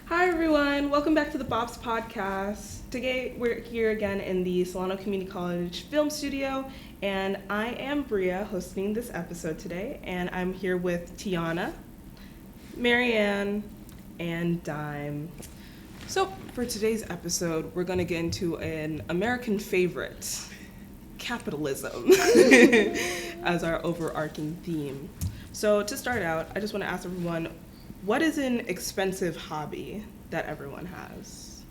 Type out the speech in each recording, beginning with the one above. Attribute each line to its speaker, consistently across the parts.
Speaker 1: Hi everyone, welcome back to the BOPS podcast. Today we're here again in the Solano Community College film studio, and I am Bria hosting this episode today, and I'm here with Tianeh, Maryan, and Dime. So for today's episode, we're going to get into an American favorite, capitalism, as our overarching theme. So to start out, I just want to ask everyone, what is an expensive hobby that everyone has?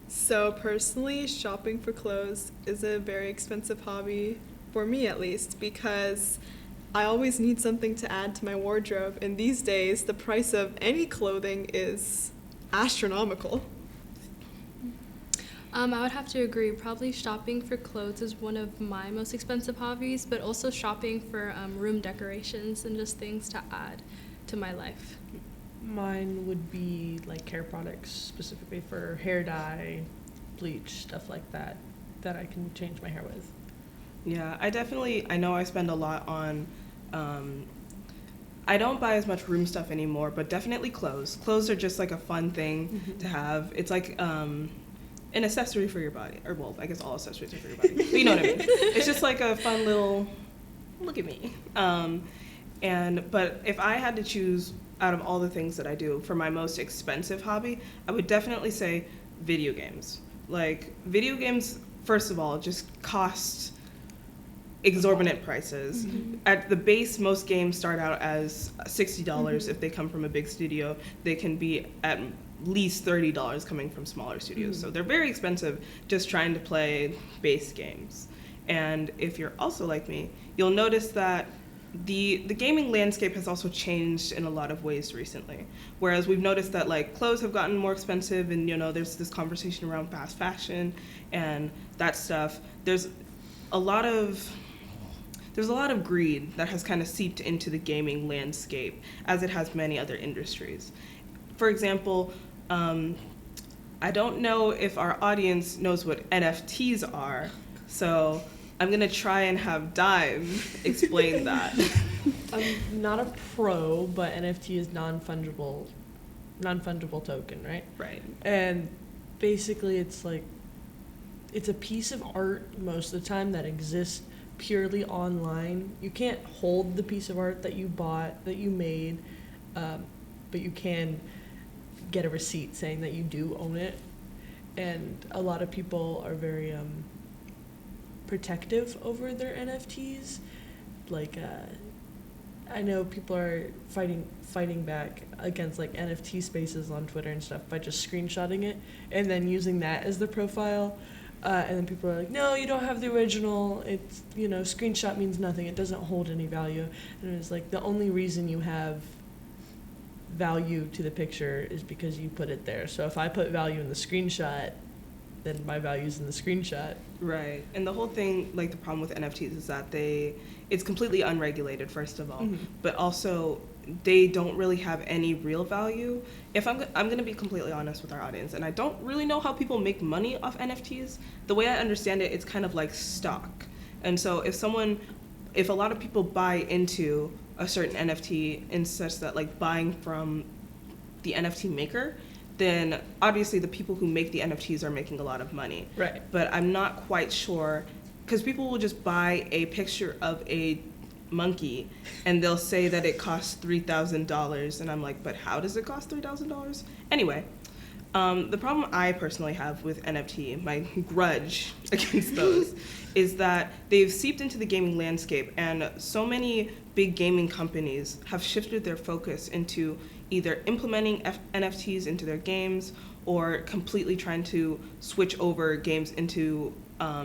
Speaker 2: So personally, shopping for clothes is a very expensive hobby, for me at least, because I always need something to add to my wardrobe, and these days the price of any clothing is astronomical.
Speaker 3: I would have to agree. Probably shopping for clothes is one of my most expensive hobbies, but also shopping for room decorations and just things to add to my life.
Speaker 4: Mine would be like hair products, specifically for hair dye, bleach, stuff like that I can change my hair with.
Speaker 1: Yeah, I know I spend a lot on, I don't buy as much room stuff anymore, but definitely clothes. Clothes are just like a fun thing to have. It's like an accessory for your body, or well, I guess all accessories are for your body, but you know what I mean. It's just like a fun little, look at me. But if I had to choose out of all the things that I do for my most expensive hobby, I would definitely say video games. Like, video games, first of all, just cost exorbitant prices. Mm-hmm. At the base, most games start out as $60 if they come from a big studio. They can be at least $30 coming from smaller studios. So they're very expensive just trying to play base games. And if you're also like me, you'll notice that the gaming landscape has also changed in a lot of ways recently. Whereas we've noticed that like clothes have gotten more expensive, and there's this conversation around fast fashion and that stuff. There's a lot of greed that has kind of seeped into the gaming landscape, as it has many other industries. For example, I don't know if our audience knows what NFTs are, so I'm gonna try and have Dime explain that.
Speaker 4: I'm not a pro, but NFT is non-fungible token, right?
Speaker 1: Right.
Speaker 4: And basically it's a piece of art most of the time that exists purely online. You can't hold the piece of art that you bought, that you made, but you can get a receipt saying that you do own it. And a lot of people are very protective over their NFTs. Like, I know people are fighting back against like NFT spaces on Twitter and stuff by just screenshotting it and then using that as the profile. And then people are like, no, you don't have the original. It's, screenshot means nothing. It doesn't hold any value. And it's like the only reason you have value to the picture is because you put it there. So if I put value in the screenshot, then my value's in the screenshot.
Speaker 1: Right. And the whole thing, like the problem with NFTs is that it's completely unregulated, first of all, but also they don't really have any real value. If I'm going to be completely honest with our audience, and I don't really know how people make money off NFTs. The way I understand it, it's kind of like stock. And so if a lot of people buy into a certain NFT in such that like buying from the NFT maker, then obviously the people who make the NFTs are making a lot of money.
Speaker 4: Right.
Speaker 1: But I'm not quite sure, because people will just buy a picture of a monkey and they'll say that it costs $3,000, and I'm like, but how does it cost $3,000? Anyway, the problem I personally have with NFT, my grudge against those, is that they've seeped into the gaming landscape, and so many big gaming companies have shifted their focus into either implementing NFTs into their games or completely trying to switch over games into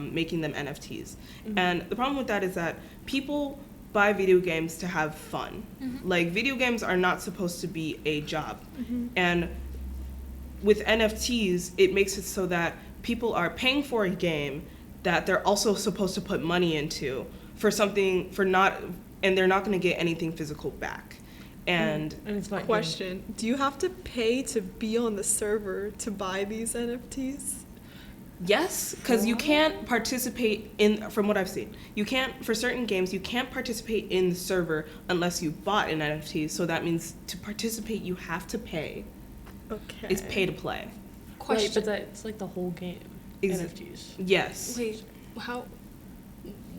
Speaker 1: making them NFTs. And the problem with that is that people buy video games to have fun. Like, video games are not supposed to be a job. And with NFTs, it makes it so that people are paying for a game that they're also supposed to put money into and they're not going to get anything physical back. And
Speaker 4: it's not
Speaker 2: question, do you have to pay to be on the server to buy these NFTs?
Speaker 1: Yes, because you can't participate in, from what I've seen, you can't, for certain games, you can't participate in the server unless you bought an NFT. So that means to participate, you have to pay.
Speaker 2: Okay.
Speaker 1: It's pay to play.
Speaker 3: Question.
Speaker 4: Right, but that's like the whole game. NFTs.
Speaker 1: Yes.
Speaker 3: Wait, how?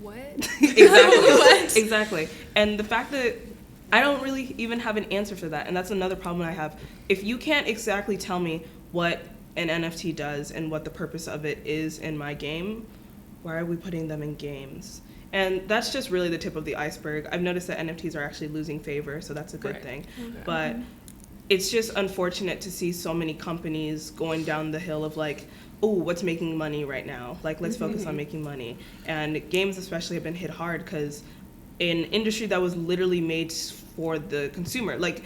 Speaker 3: What?
Speaker 1: Exactly. Exactly. And the fact that I don't really even have an answer for that, and that's another problem I have. If you can't exactly tell me what an NFT does and what the purpose of it is in my game, why are we putting them in games? And that's just really the tip of the iceberg. I've noticed that NFTs are actually losing favor, so that's a good thing.
Speaker 3: Okay.
Speaker 1: But it's just unfortunate to see so many companies going down the hill of like, oh, what's making money right now? Like, let's focus on making money. And games especially have been hit hard because an industry that was literally made for the consumer, like,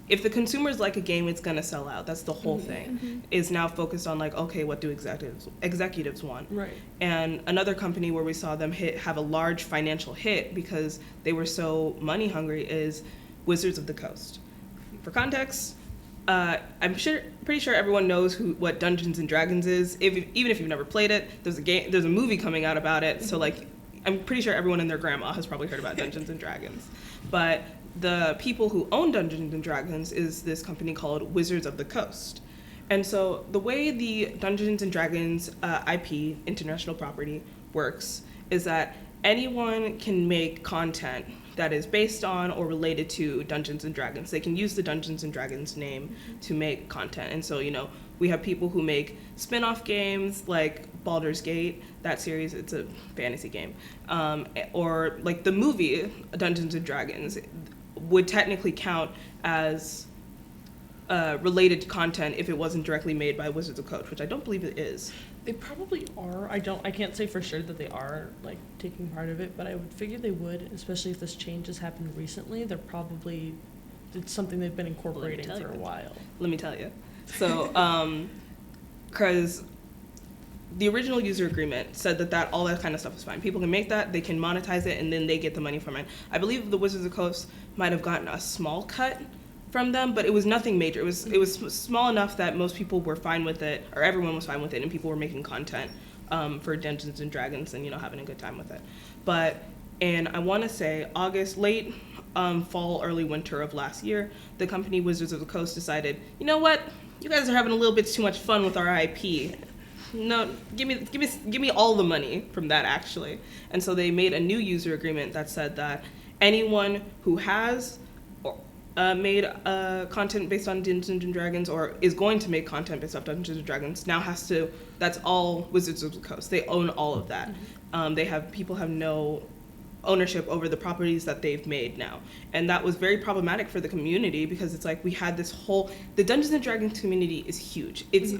Speaker 1: if the consumers like a game, it's gonna sell out. That's the whole thing. Is now focused on like, okay, what do executives want?
Speaker 4: Right.
Speaker 1: And another company where we saw them have a large financial hit because they were so money hungry is Wizards of the Coast. For context, I'm pretty sure everyone knows what Dungeons and Dragons is. Even if you've never played it, there's a movie coming out about it. So like, I'm pretty sure everyone and their grandma has probably heard about Dungeons and Dragons. But the people who own Dungeons and Dragons is this company called Wizards of the Coast. And so the way the Dungeons and Dragons IP, international property, works is that anyone can make content that is based on or related to Dungeons and Dragons. They can use the Dungeons and Dragons name to make content. And so, we have people who make spin-off games like Baldur's Gate, that series, it's a fantasy game. Or like the movie Dungeons and Dragons would technically count as related content if it wasn't directly made by Wizards of the Coast, which I don't believe it is.
Speaker 4: They probably are. I can't say for sure that they are like taking part of it, but I would figure they would, especially if this change has happened recently. It's something they've been incorporating for a while.
Speaker 1: Let me tell you. So, because the original user agreement said that all that kind of stuff is fine. People can make that, they can monetize it, and then they get the money from it. I believe the Wizards of the Coast might have gotten a small cut from them, but it was nothing major. It was small enough that most people were fine with it, or everyone was fine with it, and people were making content for Dungeons and Dragons and having a good time with it. But in, I want to say, August, late fall, early winter of last year, the company Wizards of the Coast decided, you know what, you guys are having a little bit too much fun with our IP. No, give me all the money from that, actually. And so they made a new user agreement that said that anyone who has made content based on Dungeons and Dragons or is going to make content based on Dungeons and Dragons now has to, that's all Wizards of the Coast. They own all of that. People have no ownership over the properties that they've made now. And that was very problematic for the community because it's like we had this the Dungeons and Dragons community is huge. It's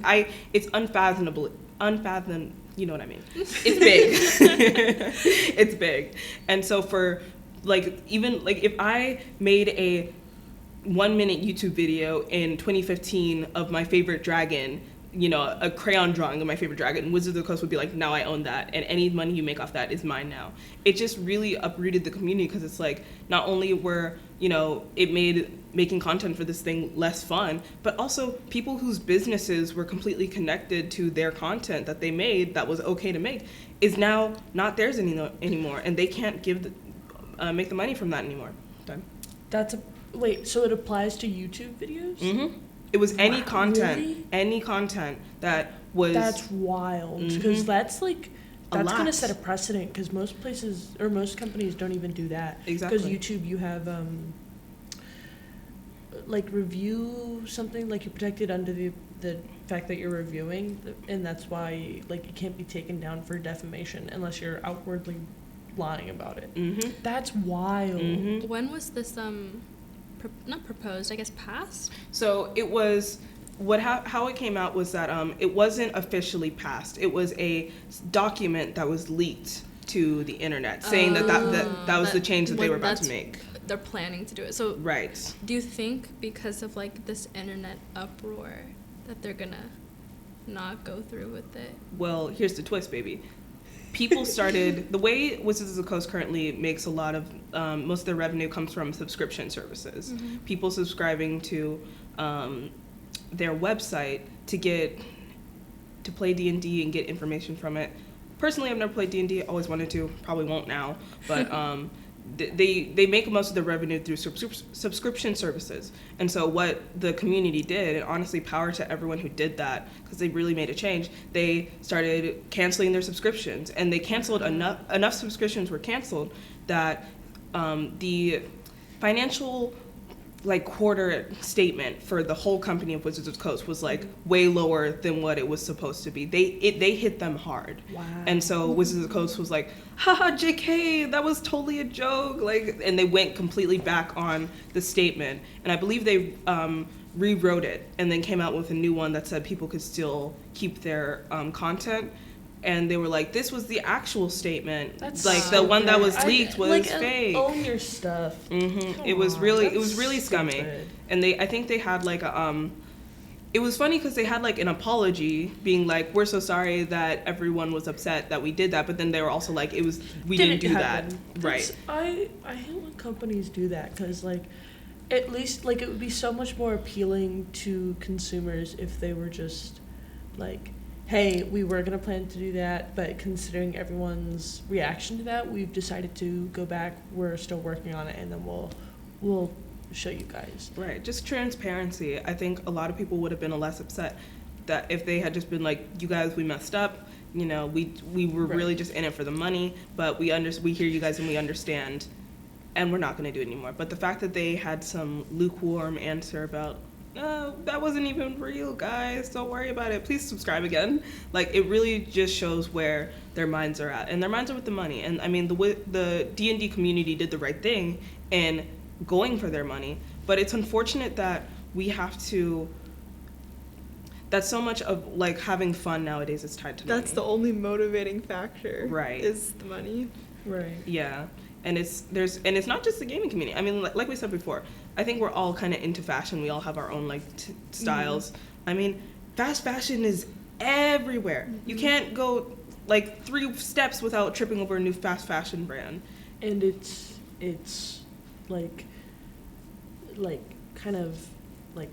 Speaker 1: unfathomable, you know what I mean? It's big. It's big. And so for if I made a 1-minute YouTube video in 2015 of my favorite dragon, a crayon drawing of my favorite dragon, Wizards of the Coast would be like, now I own that, and any money you make off that is mine now. It just really uprooted the community because it's like, not only were, it made making content for this thing less fun, but also people whose businesses were completely connected to their content that they made that was okay to make is now not theirs anymore, and they can't make the money from that anymore. Done.
Speaker 4: Wait, so it applies to YouTube videos?
Speaker 1: Mm-hmm. It was any content,
Speaker 4: really?
Speaker 1: Any content that was.
Speaker 4: That's wild, because that's going to set a
Speaker 1: lot.
Speaker 4: precedent, because most places, or most companies don't even do that.
Speaker 1: Exactly.
Speaker 4: Because YouTube, you have, review something, like you're protected under the fact that you're reviewing, and that's why, it can't be taken down for defamation unless you're outwardly lying about it.
Speaker 1: Mm-hmm.
Speaker 4: That's wild.
Speaker 1: Mm-hmm.
Speaker 3: When was this not proposed, I guess passed?
Speaker 1: So it was how it came out was that it wasn't officially passed. It was a document that was leaked to the internet saying that was the change that they were about to make.
Speaker 3: They're planning to do it. So
Speaker 1: right.
Speaker 3: Do you think because of this internet uproar that they're gonna not go through with it?
Speaker 1: Well, here's the twist, baby. People started, the way Wizards of the Coast currently makes a lot of, most of their revenue comes from subscription services. Mm-hmm. People subscribing to their website to get to play D&D and get information from it. Personally, I've never played D&D. Always wanted to. Probably won't now. But they make most of their revenue through subscription services. And so what the community did, and honestly power to everyone who did that, because they really made a change, they started canceling their subscriptions. And they canceled enough subscriptions were canceled that the financial quarter statement for the whole company of Wizards of the Coast was way lower than what it was supposed to be. They hit them hard. Wow. And so Wizards of the Coast was like, haha, JK, that was totally a joke. And they went completely back on the statement. And I believe they rewrote it and then came out with a new one that said people could still keep their content. And they were like, this was the actual statement. That's the one that was leaked was fake.
Speaker 4: Own your stuff.
Speaker 1: Mm-hmm. It was really scummy. Stupid. And I think they had it was funny because they had an apology being like, we're so sorry that everyone was upset that we did that. But then they were also like, we didn't do that. Right.
Speaker 4: I hate when companies do that because at least it would be so much more appealing to consumers if they were just hey, we were going to plan to do that, but considering everyone's reaction to that, we've decided to go back. We're still working on it, and then we'll show you guys.
Speaker 1: Right, just transparency. I think a lot of people would have been less upset that if they had just been like, you guys, we messed up. We were really just in it for the money, but we hear you guys and we understand, and we're not going to do it anymore. But the fact that they had some lukewarm answer about, that wasn't even real, guys. Don't worry about it. Please subscribe again. It really just shows where their minds are at. And their minds are with the money. And I mean, the D&D community did the right thing in going for their money. But it's unfortunate that we have to... that so much of having fun nowadays is tied to money.
Speaker 2: That's the only motivating factor.
Speaker 1: Right.
Speaker 2: Is the money.
Speaker 4: Right.
Speaker 1: Yeah. And it's not just the gaming community. I mean, like we said before, I think we're all kind of into fashion. We all have our own styles. Mm-hmm. I mean, fast fashion is everywhere. Mm-hmm. You can't go 3 steps without tripping over a new fast fashion brand.
Speaker 4: And it's kind of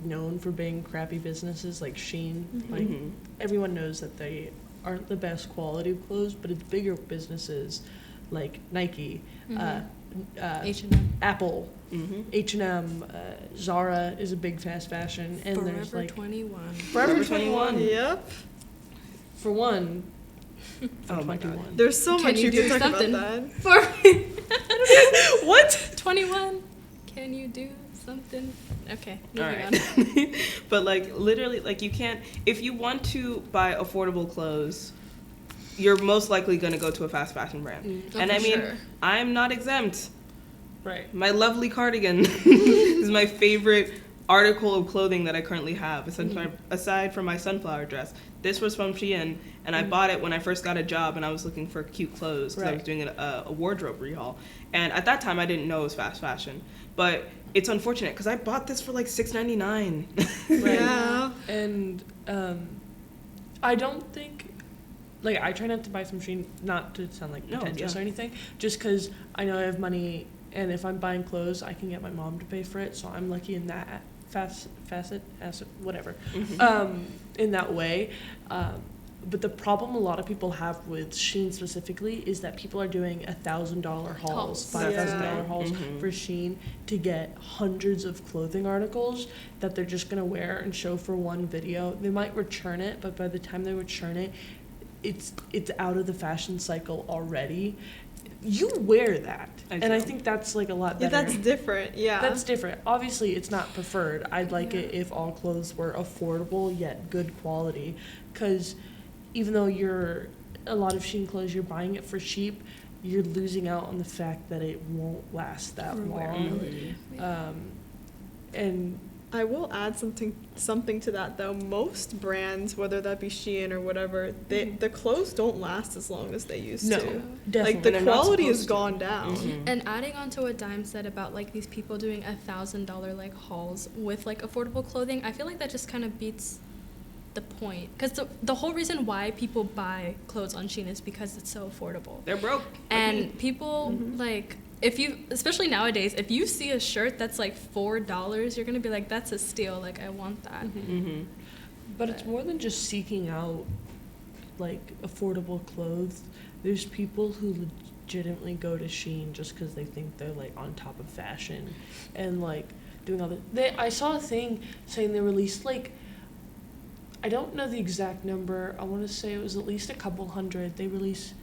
Speaker 4: known for being crappy businesses like Shein.
Speaker 1: Mm-hmm.
Speaker 4: Everyone knows that they aren't the best quality of clothes, but it's bigger businesses like Nike,
Speaker 3: H&M,
Speaker 4: Apple, H&M, Zara is a big fast fashion, and there's
Speaker 3: Forever 21.
Speaker 4: Forever 21.
Speaker 2: Yep.
Speaker 4: For one.
Speaker 1: Oh my
Speaker 4: 21.
Speaker 1: God.
Speaker 2: There's so much you can talk about that.
Speaker 3: For
Speaker 1: what?
Speaker 3: 21. Can you do something? Okay, moving on.
Speaker 1: But literally, you can't, if you want to buy affordable clothes, you're most likely going to go to a fast fashion brand. And I mean, sure. I'm not exempt.
Speaker 4: Right.
Speaker 1: My lovely cardigan is my favorite article of clothing that I currently have, aside from my sunflower dress. This was from Shein, and I bought it when I first got a job, and I was looking for cute clothes because I was doing a wardrobe rehaul. And at that time, I didn't know it was fast fashion. But it's unfortunate because I bought this for $6.99.
Speaker 4: Right.
Speaker 2: Yeah.
Speaker 4: And I don't think... I try not to buy from Shein, not to sound pretentious or anything, just because I know I have money, and if I'm buying clothes, I can get my mom to pay for it, so I'm lucky in that whatever, in that way. But the problem a lot of people have with Shein specifically is that people are doing $1,000 hauls, $5,000 hauls for Shein to get hundreds of clothing articles that they're just going to wear and show for one video. They might return it, but by the time they return it, it's out of the fashion cycle already. You wear that, and I think that's a lot better.
Speaker 2: Yeah, that's different. Yeah,
Speaker 4: that's different. Obviously, it's not preferred. I'd like it if all clothes were affordable yet good quality, because even though a lot of Shein clothes, you're buying it for cheap, you're losing out on the fact that it won't last that long. And
Speaker 2: I will add something to that though. Most brands, whether that be Shein or whatever, the clothes don't last as long as they used to.
Speaker 4: Definitely.
Speaker 2: The quality has gone down.
Speaker 3: And adding on to what Dime said about these people doing $1,000 hauls with affordable clothing, I feel like that just kind of beats the point, because the whole reason why people buy clothes on Shein is because it's so affordable.
Speaker 1: They're broke.
Speaker 3: And people if you, especially nowadays, if you see a shirt that's $4, you're gonna be like, that's a steal. I want that.
Speaker 4: But it's more than just seeking out like affordable clothes, there's people who legitimately go to Shein just because they think they're like on top of fashion and like doing all the. I saw a thing saying they released like, I don't know the exact number. I want to say it was at least a couple hundred. They released,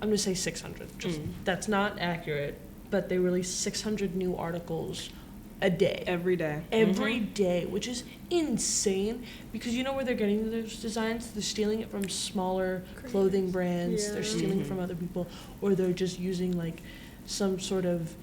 Speaker 4: I'm going to say 600. Just that's not accurate, but they released 600 new articles a day.
Speaker 1: Every day.
Speaker 4: Every day, which is insane because you know where they're getting those designs? They're stealing it from smaller clothing brands.
Speaker 2: Yeah.
Speaker 4: They're stealing it from other people, or they're just using like some sort of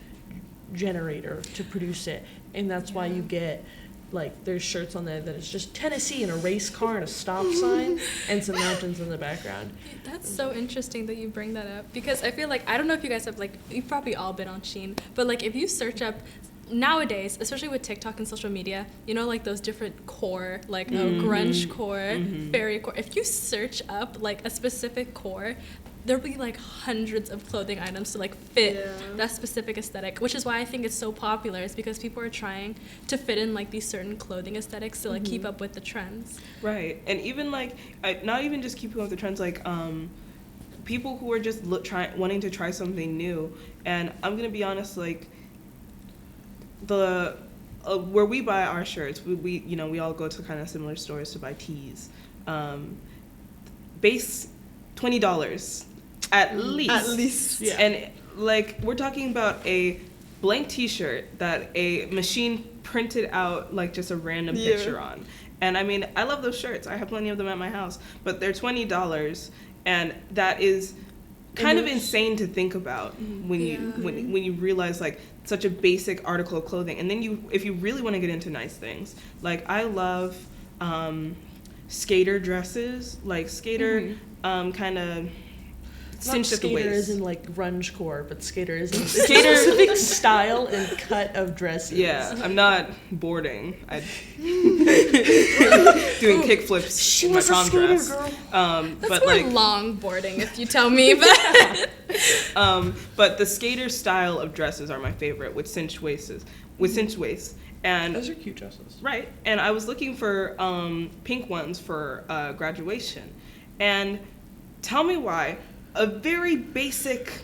Speaker 4: generator to produce it. And that's why you get like there's shirts on there that is just Tennessee and a race car and a stop sign and some mountains in the background.
Speaker 3: That's so interesting that you bring that up because I feel like, I don't know if you guys have like, you've probably all been on Shein, but like if you search up nowadays, especially with TikTok and social media, you know, like those different core, like grunge core, fairy core. If you search up like a specific core, there'll be like hundreds of clothing items to like fit that specific aesthetic, which is why I think it's so popular. Is because people are trying to fit in like these certain clothing aesthetics to like keep up with the trends.
Speaker 1: Right, and even like not even just keeping up with the trends, like people who are just wanting to try something new. And I'm gonna be honest, like the where we buy our shirts, we you know, we all go to kind of similar stores to buy tees. Base $20 at least.
Speaker 2: Yeah.
Speaker 1: And like we're talking about a blank T-shirt that a machine printed out like just a random picture on. And I mean, I love those shirts. I have plenty of them at my house, but they're $20, and that is kind of insane to think about when you realize like such a basic article of clothing. And then if you really want to get into nice things, like I love skater dresses, like skater kind of cinched at the waist.
Speaker 4: Skater is in like grunge core, but skater is in specific style and cut of dresses.
Speaker 1: Yeah, I'm not boarding. I doing kick flips in my prom dress.
Speaker 3: That's
Speaker 1: but
Speaker 3: more
Speaker 1: like
Speaker 3: longboarding, if you tell me.
Speaker 1: but the skater style of dresses are my favorite, with cinched waists. And
Speaker 4: those are cute dresses.
Speaker 1: Right. And I was looking for pink ones for graduation. And tell me why a very basic,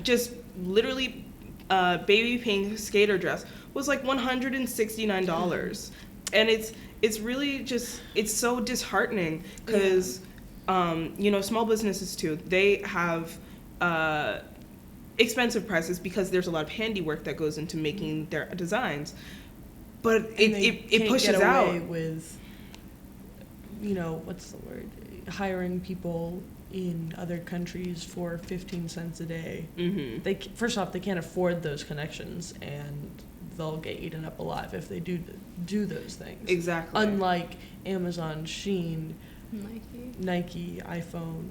Speaker 1: just literally baby pink skater dress was like $169. And it's really just, it's so disheartening because, you know, small businesses too, they have expensive prices because there's a lot of handiwork that goes into making their designs. But it pushes out
Speaker 4: with, you know, what's the word? Hiring people in other countries for 15 cents a day. They first off, they can't afford those connections, and they'll get eaten up alive if they do those things.
Speaker 1: Exactly.
Speaker 4: Unlike Amazon, Shein, Nike, iPhone.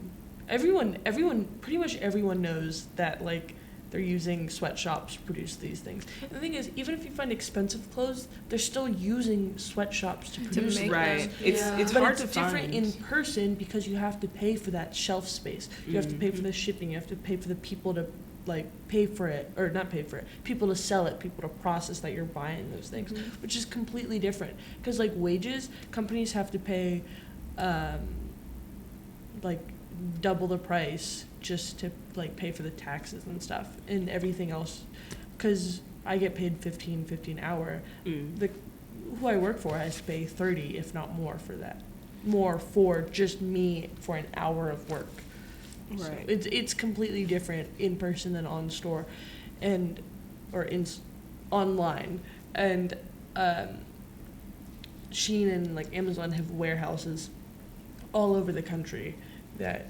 Speaker 4: Pretty much everyone knows that like they're using sweatshops to produce these things. And the thing is, even if you find expensive clothes, they're still using sweatshops to produce them.
Speaker 1: Right. It's
Speaker 4: but
Speaker 1: hard
Speaker 4: it's
Speaker 1: to
Speaker 4: different
Speaker 1: find.
Speaker 4: in person because you have to pay for that shelf space. You have to pay for the shipping. You have to pay for the people to like pay for it, or not pay for it, people to sell it, people to process that you're buying those things, which is completely different. Because like wages, companies have to pay like double the price just to like pay for the taxes and stuff and everything else, because I get paid 15 hour. Who I work for has to pay 30, if not more, for that, more for just me for an hour of work.
Speaker 1: Right.
Speaker 4: So it's completely different in person than on store, and or in online. And Shein and like Amazon have warehouses all over the country that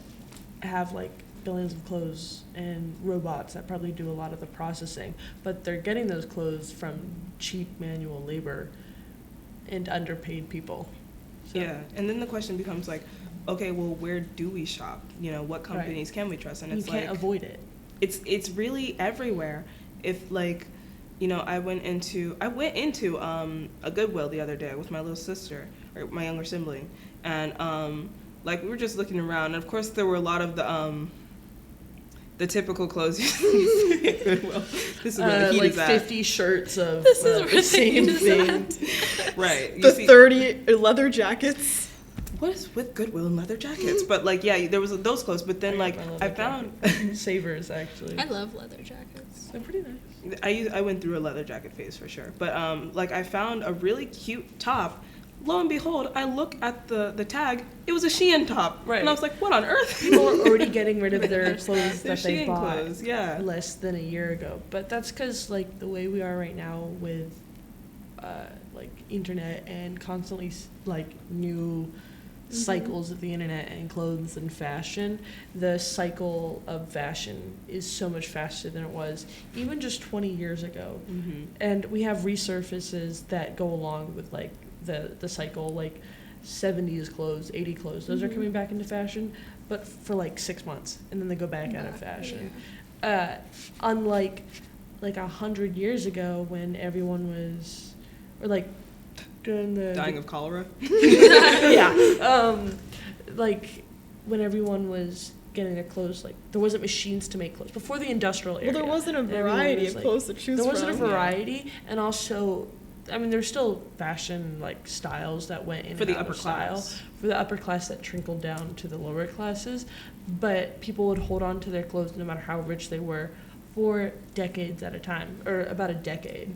Speaker 4: have like billions of clothes and robots that probably do a lot of the processing, but they're getting those clothes from cheap manual labor and underpaid people. So,
Speaker 1: yeah, and then the question becomes like, okay, well, where do we shop? You know, what companies can we trust? And
Speaker 4: you
Speaker 1: it's
Speaker 4: can't
Speaker 1: like
Speaker 4: avoid it.
Speaker 1: It's really everywhere. If like, you know, I went into a Goodwill the other day with my little sister, or my younger sibling, and like we were just looking around, and of course there were a lot of the typical clothes you see at Goodwill. This is where the heat
Speaker 4: like
Speaker 1: is at.
Speaker 4: 50 shirts of
Speaker 3: This is where
Speaker 4: the same
Speaker 3: the heat is
Speaker 4: thing.
Speaker 1: Right. You
Speaker 2: The
Speaker 1: see,
Speaker 2: 30 leather jackets.
Speaker 1: what is with Goodwill and leather jackets? But like, yeah, there was those clothes. But then like I found
Speaker 4: Savers actually.
Speaker 3: I love leather jackets.
Speaker 4: They're pretty nice.
Speaker 1: I went through a leather jacket phase for sure. But like I found a really cute top. Lo and behold, I look at the tag. It was a Shein top,
Speaker 4: Right.
Speaker 1: and I was like, "What on earth?"
Speaker 4: People are already getting rid of their clothes
Speaker 1: Their
Speaker 4: that they
Speaker 1: Shein
Speaker 4: bought
Speaker 1: clothes, yeah.
Speaker 4: less than a year ago. But that's because like the way we are right now with like internet and constantly like new cycles of the internet and clothes and fashion, the cycle of fashion is so much faster than it was even just 20 years ago.
Speaker 1: Mm-hmm.
Speaker 4: And we have resurfaces that go along with like the cycle, like 70s clothes, 80 clothes, those are coming back into fashion, but for like 6 months and then they go back out of fashion. Unlike like 100 years ago when everyone was, or like during the
Speaker 1: Dying of cholera.
Speaker 4: like when everyone was getting their clothes, like there wasn't machines to make clothes before the industrial era.
Speaker 2: Well, there wasn't a
Speaker 4: Everyone
Speaker 2: variety
Speaker 4: was,
Speaker 2: of
Speaker 4: like,
Speaker 2: clothes to choose
Speaker 4: there
Speaker 2: from.
Speaker 4: wasn't a variety, and also, I mean, there's still fashion like styles that went in
Speaker 1: For the
Speaker 4: and out
Speaker 1: upper
Speaker 4: of style.
Speaker 1: class.
Speaker 4: For the upper class that trickled down to the lower classes, but people would hold on to their clothes no matter how rich they were for decades at a time, or about a decade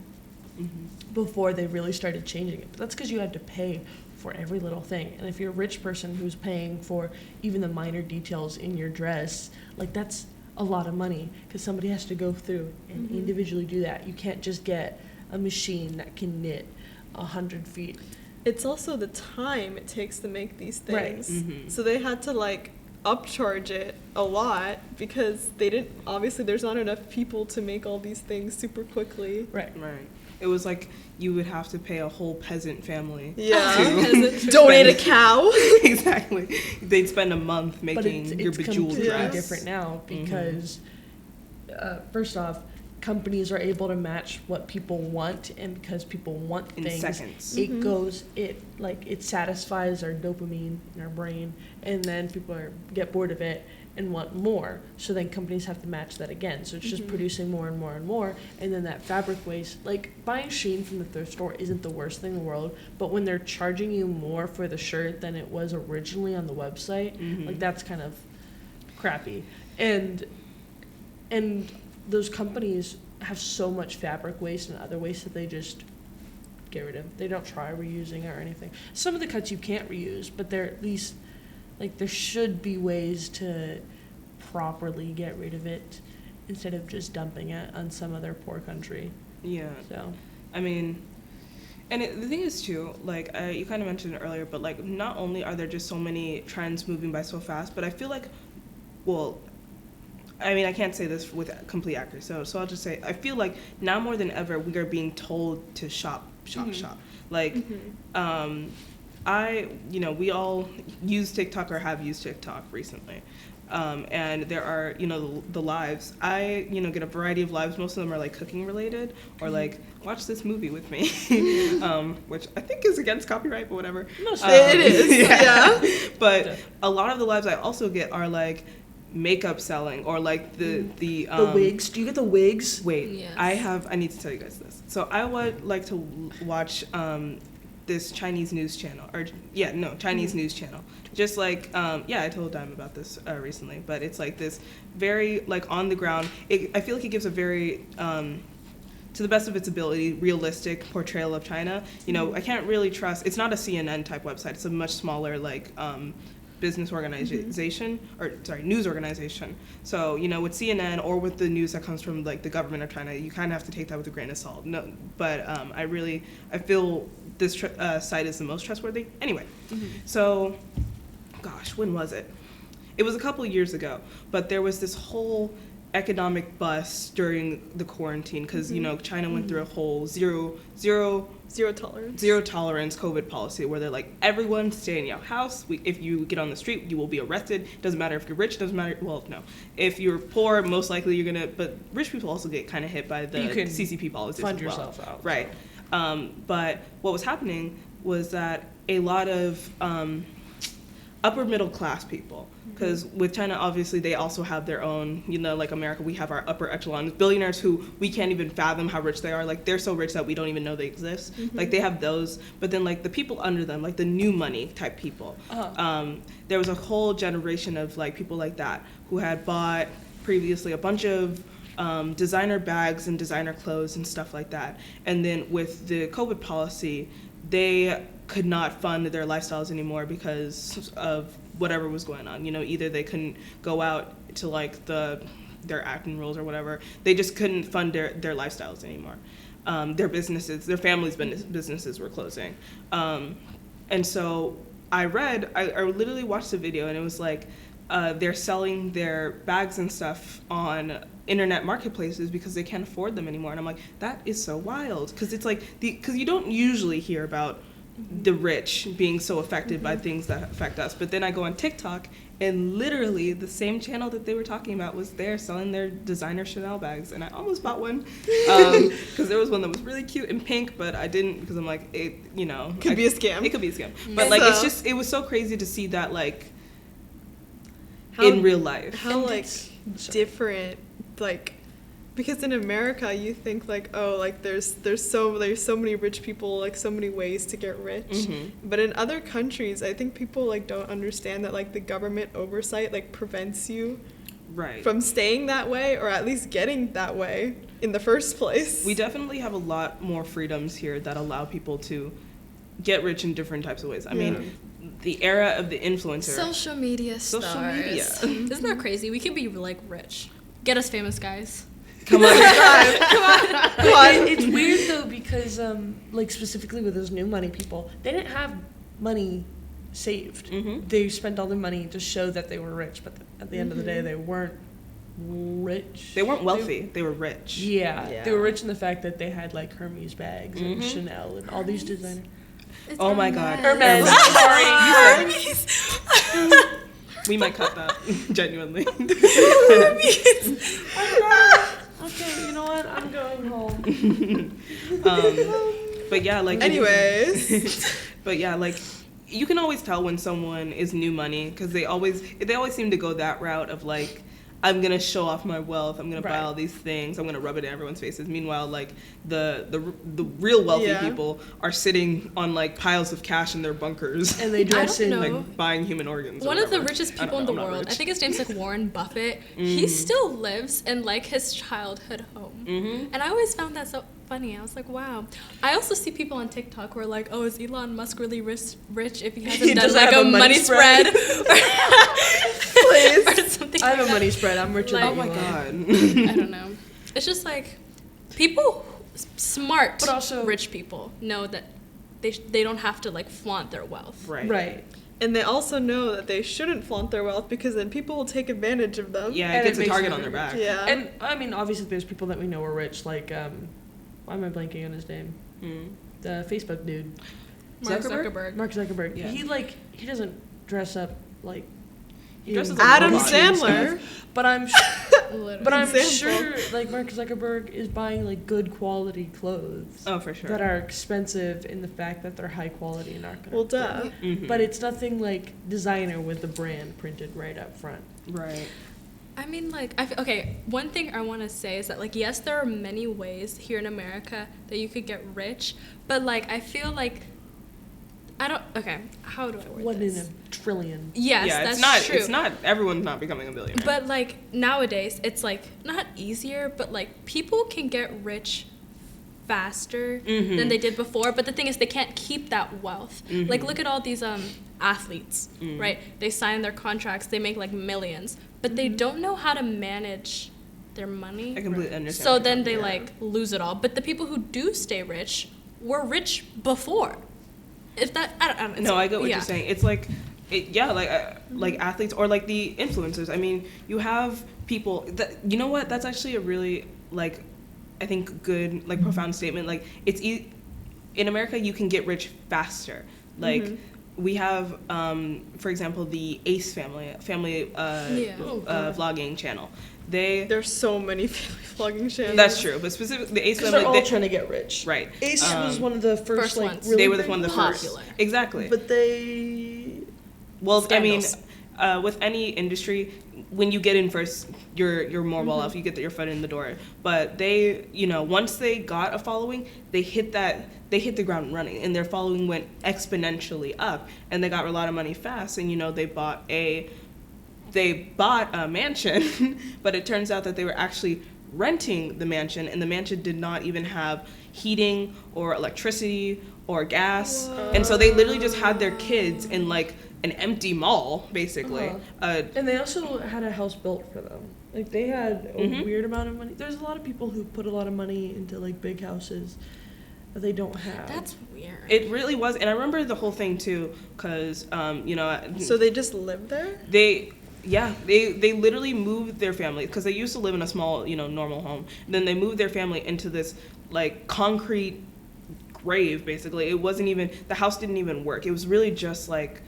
Speaker 4: before they really started changing it. But that's because you had to pay for every little thing. And if you're a rich person who's paying for even the minor details in your dress, like that's a lot of money because somebody has to go through and individually do that. You can't just get a machine that can knit 100 feet.
Speaker 2: It's also the time it takes to make these
Speaker 4: Right.
Speaker 2: things. So they had to like upcharge it a lot because they didn't, obviously there's not enough people to make all these things super quickly.
Speaker 4: Right.
Speaker 1: Right. It was like you would have to pay a whole peasant family.
Speaker 2: Yeah.
Speaker 1: to
Speaker 2: Donate a
Speaker 1: spend-
Speaker 2: cow.
Speaker 1: Exactly. They'd spend a month
Speaker 4: But
Speaker 1: making your
Speaker 4: it's
Speaker 1: bejeweled
Speaker 4: completely
Speaker 1: dress.
Speaker 4: different now because, first off, companies are able to match what people want, and because people want
Speaker 1: In
Speaker 4: things,
Speaker 1: seconds.
Speaker 4: it satisfies our dopamine in our brain, and then people get bored of it and want more. So then companies have to match that again. So it's just producing more and more and more, and then that fabric waste. Like buying Shein from the thrift store isn't the worst thing in the world, but when they're charging you more for the shirt than it was originally on the website, like that's kind of crappy. And those companies have so much fabric waste and other waste that they just get rid of. They don't try reusing it or anything. Some of the cuts you can't reuse, but they're at least, like, there should be ways to properly get rid of it instead of just dumping it on some other poor country.
Speaker 1: Yeah.
Speaker 4: So,
Speaker 1: I mean, and the thing is too, like you kind of mentioned it earlier, but like not only are there just so many trends moving by so fast, but I feel like, well, I mean, I can't say this with complete accuracy, so I'll just say I feel like now more than ever we are being told to shop. Like, we all use TikTok or have used TikTok recently. And there are, the lives. I, get a variety of lives. Most of them are like cooking related or like watch this movie with me, which I think is against copyright, but whatever.
Speaker 2: It is, yeah.
Speaker 1: But a lot of the lives I also get are like makeup selling or like the
Speaker 4: wigs. Do you get the wigs?
Speaker 1: Wait,
Speaker 3: Yes.
Speaker 1: I need to tell you guys this. So I would like to watch this Chinese news channel, Chinese news channel. Just like, I told Dime about this recently, but it's like this very like on the ground. I feel like it gives a very, to the best of its ability, realistic portrayal of China. I can't really trust. It's not a CNN type website. It's a much smaller like business organization news organization. So with CNN or with the news that comes from like the government of China, you kind of have to take that with a grain of salt. No, but I feel this site is the most trustworthy. Anyway, so, gosh, when was it? It was a couple of years ago, but there was this whole economic bust during the quarantine because China went through a whole zero tolerance COVID policy where they're like, everyone stay in your house. If you get on the street, you will be arrested. Doesn't matter if you're rich. Doesn't matter. Well, no. If you're poor, most likely you're gonna. But rich people also get kind of hit by the CCP policies.
Speaker 4: Fund
Speaker 1: as well.
Speaker 4: yourself out.
Speaker 1: Right. But what was happening was that a lot of upper middle class people. Because with China, obviously, they also have their own, like America, we have our upper echelons, billionaires who we can't even fathom how rich they are. Like, they're so rich that we don't even know they exist. Like, they have those. But then, like, the people under them, like the new money type people, there was a whole generation of, like, people like that who had bought previously a bunch of designer bags and designer clothes and stuff like that. And then with the COVID policy, they could not fund their lifestyles anymore because of whatever was going on. Either they couldn't go out to like their acting roles or whatever. They just couldn't fund their lifestyles anymore. Their businesses, their families' businesses were closing. And so I literally watched the video, and it was like they're selling their bags and stuff on internet marketplaces because they can't afford them anymore. And I'm like, that is so wild, because it's like because you don't usually hear about the rich being so affected by things that affect us. But then I go on TikTok, and literally the same channel that they were talking about was there selling their designer Chanel bags, and I almost bought one because there was one that was really cute and pink, but I didn't because I'm like, it
Speaker 2: could be a scam.
Speaker 1: It could be a scam, but like it was so crazy to see that like in real life.
Speaker 2: How like different, like, because in America you think like, oh, like there's so many rich people, like so many ways to get rich. But in other countries, I think people like don't understand that like the government oversight like prevents you from staying that way, or at least getting that way in the first place.
Speaker 1: We definitely have a lot more freedoms here that allow people to get rich in different types of ways. I mean, the era of the influencer.
Speaker 3: Social media stars. Isn't that crazy? We could be like rich. Get us famous, guys.
Speaker 1: Come on.
Speaker 4: Come on. It's weird though, because like specifically with those new money people, they didn't have money saved. They spent all their money to show that they were rich, but at the end of the day, they weren't rich.
Speaker 1: They weren't wealthy. They were rich.
Speaker 4: Yeah, they were rich in the fact that they had like Hermes bags and Chanel and all these designers.
Speaker 1: Oh my God.
Speaker 4: Hermes.
Speaker 2: Hermes.
Speaker 1: We might cut that. Genuinely.
Speaker 4: Okay, you know what? I'm going home.
Speaker 1: But yeah, like.
Speaker 2: Anyways.
Speaker 1: But yeah, like, you can always tell when someone is new money, because they always seem to go that route of like, I'm gonna show off my wealth. I'm gonna buy all these things. I'm gonna rub it in everyone's faces. Meanwhile, like the real wealthy people are sitting on like piles of cash in their bunkers,
Speaker 4: and they dress in
Speaker 1: like buying human organs.
Speaker 3: One of the richest people in the world, I think his name's like Warren Buffett. He still lives in like his childhood home, and I always found that so funny. I was like, wow. I also see people on TikTok who are like, oh, is Elon Musk really rich if he hasn't done like a money spread?
Speaker 2: Please.
Speaker 3: Or something.
Speaker 4: I have a money spread. I'm richer than
Speaker 1: oh my God.
Speaker 3: I don't know. It's just like people, smart,
Speaker 4: but also
Speaker 3: rich people know that they don't have to like flaunt their wealth.
Speaker 4: Right.
Speaker 2: And they also know that they shouldn't flaunt their wealth, because then people will take advantage of them.
Speaker 1: Yeah, it gets a target on their back.
Speaker 2: Yeah.
Speaker 4: And I mean, obviously, there's people that we know are rich, like why am I blanking on his name? The Facebook dude.
Speaker 3: Mark Zuckerberg.
Speaker 4: Mark Zuckerberg.
Speaker 1: Yeah.
Speaker 4: He doesn't dress up like
Speaker 2: Adam Sandler.
Speaker 4: But I'm
Speaker 2: Example.
Speaker 4: sure like Mark Zuckerberg is buying like good quality clothes.
Speaker 1: Oh, for sure.
Speaker 4: That are expensive in the fact that they're high quality and aren't gonna
Speaker 2: Duh.
Speaker 4: But it's nothing like designer with the brand printed right up front.
Speaker 1: Right.
Speaker 3: I mean, like, okay, one thing I want to say is that, like, yes, there are many ways here in America that you could get rich, but, like, I feel like, okay, how do I word
Speaker 4: One
Speaker 3: this?
Speaker 4: in a trillion.
Speaker 3: Yes,
Speaker 1: yeah,
Speaker 3: that's true.
Speaker 1: It's not, everyone's not becoming a billionaire.
Speaker 3: But, like, nowadays, it's, like, not easier, but, like, people can get rich faster than they did before, but the thing is they can't keep that wealth. Like, look at all these athletes, right? They sign their contracts, they make, like, millions, but they don't know how to manage their money.
Speaker 1: I completely understand.
Speaker 3: So then they, like, lose it all. But the people who do stay rich were rich before. If that, I don't know.
Speaker 1: No, I get what you're saying. It's like, like athletes or like the influencers. I mean, you have people that, you know what? That's actually a really, like, I think good, like, profound statement. Like, it's in America, you can get rich faster. Like, we have, for example, the Ace family vlogging channel.
Speaker 2: There's so many family vlogging channels.
Speaker 1: That's true, but specifically the Ace family,
Speaker 4: they're all trying to get rich.
Speaker 1: Right.
Speaker 4: Ace was one of the first like
Speaker 3: ones.
Speaker 4: really
Speaker 1: they were one of the
Speaker 3: popular.
Speaker 1: first. Exactly.
Speaker 4: But they
Speaker 1: Well, I mean,
Speaker 4: Scandals.
Speaker 1: with any industry, when you get in first, you're more well off. You get your foot in the door. But they, once they got a following, they hit the ground running, and their following went exponentially up, and they got a lot of money fast. And they bought a mansion, but it turns out that they were actually renting the mansion, and the mansion did not even have heating or electricity or gas. Whoa. And so they literally just had their kids in like an empty mall, basically.
Speaker 4: And they also had a house built for them. Like, they had a weird amount of money. There's a lot of people who put a lot of money into like big houses that they don't have.
Speaker 3: That's weird.
Speaker 1: It really was. And I remember the whole thing too, because
Speaker 2: So they just lived there?
Speaker 1: They literally moved their family, because they used to live in a small, normal home. And then they moved their family into this like concrete grave, basically. It wasn't even, the house didn't even work. It was really just like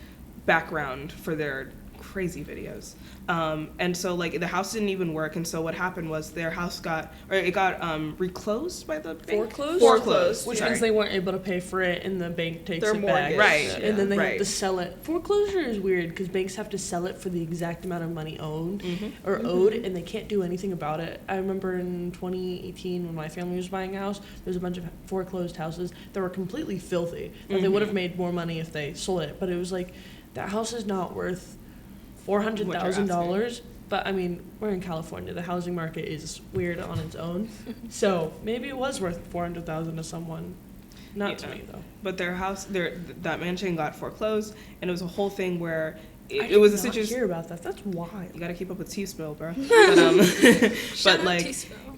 Speaker 1: background for their crazy videos. And so like the house didn't even work, and so what happened was their house got reclosed by the bank. Foreclosed.
Speaker 4: Which means they weren't able to pay for it, and the bank takes
Speaker 2: Their
Speaker 4: it back.
Speaker 2: mortgage.
Speaker 1: Right.
Speaker 2: Yeah.
Speaker 4: And then they have to sell it. Foreclosure is weird because banks have to sell it for the exact amount of money owed, and they can't do anything about it. I remember in 2018 when my family was buying a house, there was a bunch of foreclosed houses that were completely filthy. That they would have made more money if they sold it, but it was like, that house is not worth $400,000. But I mean, we're in California. The housing market is weird on its own. So maybe it was worth $400,000 to someone. Not to me though.
Speaker 1: But their house, that mansion got foreclosed, and it was a whole thing where it was a situation.
Speaker 4: I hear about that. That's wild.
Speaker 1: You gotta keep up with T-Spill, bro. But like,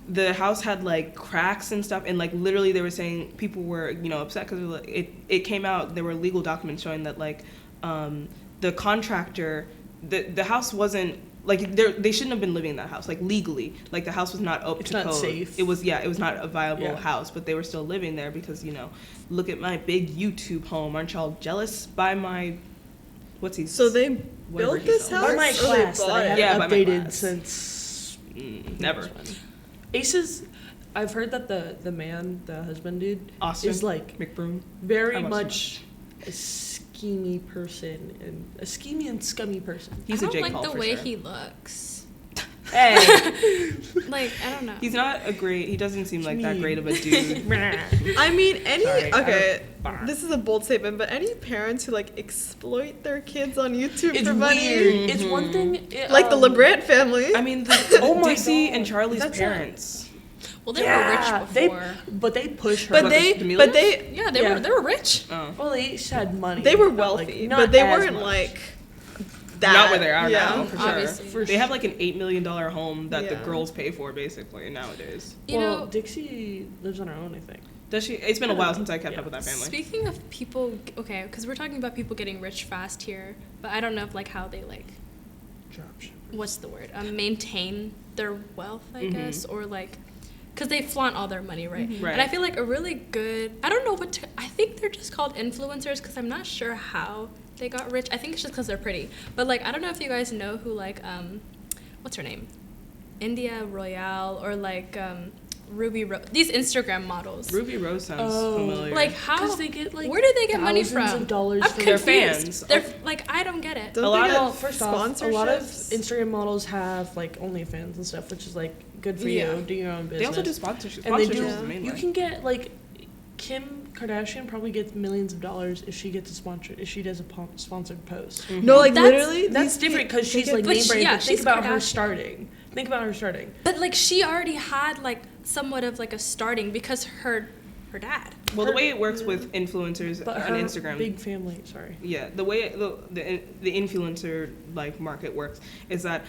Speaker 1: the house had like cracks and stuff, and like literally they were saying people were upset because it came out, there were legal documents showing that like the contractor, the house wasn't like, they shouldn't have been living in that house, like legally, like the house was not up to code. It's not safe. It was not a viable house, but they were still living there because look at my big YouTube home. Aren't y'all jealous by my
Speaker 2: So they built this house?
Speaker 4: By my class that I haven't updated since
Speaker 1: never.
Speaker 4: Aces, I've heard that the man, the husband dude,
Speaker 1: Austin
Speaker 4: is like
Speaker 1: McBroom,
Speaker 4: very much a schemy person, and a schemy and scummy person.
Speaker 1: He's a Jake Paul.
Speaker 3: I don't like the way
Speaker 1: sure.
Speaker 3: he looks.
Speaker 4: Hey,
Speaker 3: like, I don't know.
Speaker 1: He's not he doesn't seem like that great of a dude.
Speaker 2: I mean, this is a bold statement, but any parents who like exploit their kids on YouTube for money,
Speaker 4: weird. It's one thing,
Speaker 2: like the LeBrant family.
Speaker 1: I mean, Dixie and Charlie's parents.
Speaker 3: Well, they were rich before.
Speaker 4: But they pushed her.
Speaker 3: They were rich.
Speaker 1: Oh.
Speaker 4: Well, they each had money.
Speaker 2: They were wealthy, but they weren't like that.
Speaker 1: Not where they are now, for
Speaker 3: obviously.
Speaker 1: sure. They have like an $8 million home that the girls pay for, basically, nowadays.
Speaker 4: Dixie lives on her own, I think.
Speaker 1: Does she? It's been a while since I kept up with that family.
Speaker 3: Speaking of people, okay, because we're talking about people getting rich fast here, but I don't know if like how they like, what's the word? Maintain their wealth, I guess, or like, because they flaunt all their money, right?
Speaker 1: Right.
Speaker 3: And I feel like a really good, I don't know I think they're just called influencers, because I'm not sure how they got rich. I think it's just because they're pretty. But like, I don't know if you guys know who like, what's her name? India Royale, or like Ruby Rose, these Instagram models.
Speaker 1: Ruby Rose sounds familiar.
Speaker 3: Like, how?
Speaker 4: Because they get like,
Speaker 3: where do they get money from?
Speaker 4: Thousands of dollars
Speaker 3: I'm
Speaker 4: from
Speaker 3: confused.
Speaker 1: their fans.
Speaker 3: They're like, I don't get it.
Speaker 2: First off,
Speaker 4: a lot of Instagram models have like OnlyFans and stuff, which is like good for you. Do your own business.
Speaker 1: They also do sponsorships.
Speaker 4: And they do. You can get like, Kim Kardashian probably gets millions of dollars if she gets if she does a sponsored post.
Speaker 2: No, like literally,
Speaker 4: that's different because she's like name brand. But think about her starting.
Speaker 3: But like, she already had like somewhat of like a starting because her dad.
Speaker 1: Well, the way it works with influencers on Instagram,
Speaker 4: big family. Sorry.
Speaker 1: Yeah, the way the influencer like market works is that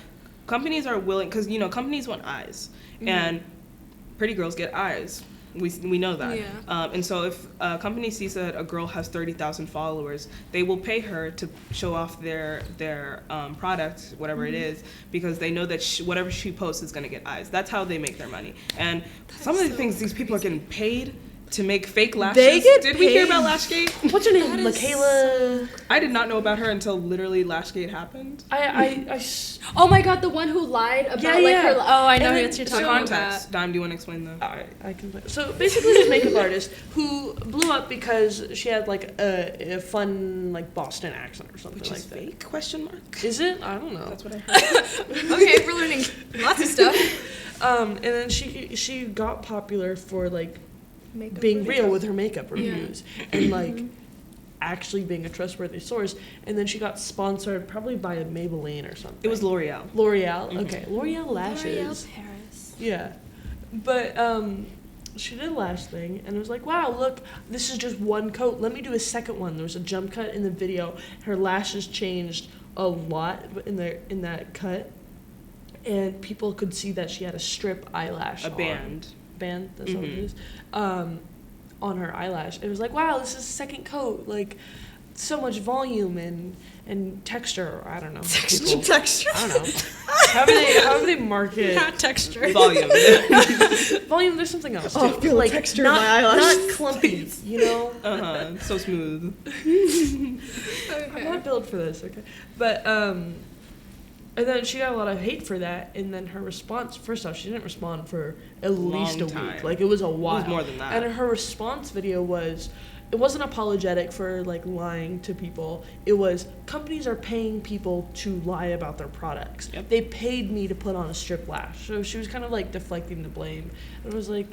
Speaker 1: companies are willing, because companies want eyes, and pretty girls get eyes. We know that.
Speaker 3: Yeah.
Speaker 1: And so if a company sees that a girl has 30,000 followers, they will pay her to show off their product, whatever it is, because they know that whatever she posts is going to get eyes. That's how they make their money. And some of the things these people are getting paid to make fake lashes. Did we hear about Lashgate?
Speaker 4: What's her name? Michaela.
Speaker 1: I did not know about her until literally Lashgate happened.
Speaker 3: Oh my God, the one who lied about her. Oh, I know what you're talking about.
Speaker 1: Dime, do you want to explain that?
Speaker 4: I can. So basically, this makeup artist who blew up because she had like a fun like Boston accent or something
Speaker 1: Which
Speaker 4: like
Speaker 1: is
Speaker 4: that.
Speaker 1: fake? Question mark.
Speaker 4: Is it? I don't know.
Speaker 1: That's what I heard.
Speaker 3: Okay, we're learning lots of stuff.
Speaker 4: And then she got popular for like
Speaker 3: Makeup
Speaker 4: being
Speaker 3: reviews.
Speaker 4: real with her makeup reviews and like actually being a trustworthy source. And then she got sponsored probably by a Maybelline or something.
Speaker 1: It was L'Oreal.
Speaker 4: L'Oreal.
Speaker 1: Mhm.
Speaker 4: Okay, L'Oreal lashes.
Speaker 3: L'Oreal Paris.
Speaker 4: Yeah, but she did a lash thing, and it was like, wow, look, this is just one coat. Let me do a second one. There was a jump cut in the video. Her lashes changed a lot in that cut, and people could see that she had a strip eyelash.
Speaker 1: A band.
Speaker 4: Band. That's what it
Speaker 1: Mhm.
Speaker 4: is. On her eyelash. It was like, wow, this is a second coat. Like, so much volume and texture. I don't know. People-
Speaker 2: Texture.
Speaker 4: I don't know. How do they market
Speaker 3: Not texture.
Speaker 1: Volume.
Speaker 4: volume? There's something else.
Speaker 2: Oh,
Speaker 4: too.
Speaker 2: feel the
Speaker 4: like
Speaker 2: texture
Speaker 4: not,
Speaker 2: of my eyelashes.
Speaker 4: Not clumpy, you know.
Speaker 1: So smooth.
Speaker 4: I'm
Speaker 3: Okay.
Speaker 4: not built for this, okay. But and then she got a lot of hate for that. And then her response, first off, she didn't respond for at least a
Speaker 1: Long time.
Speaker 4: week. Like it was a while.
Speaker 1: It was more than that.
Speaker 4: And her response video was. It wasn't apologetic for like lying to people. It was companies are paying people to lie about their products.
Speaker 1: Yep.
Speaker 4: They paid me to put on a strip lash. So she was kind of like deflecting the blame. It was like,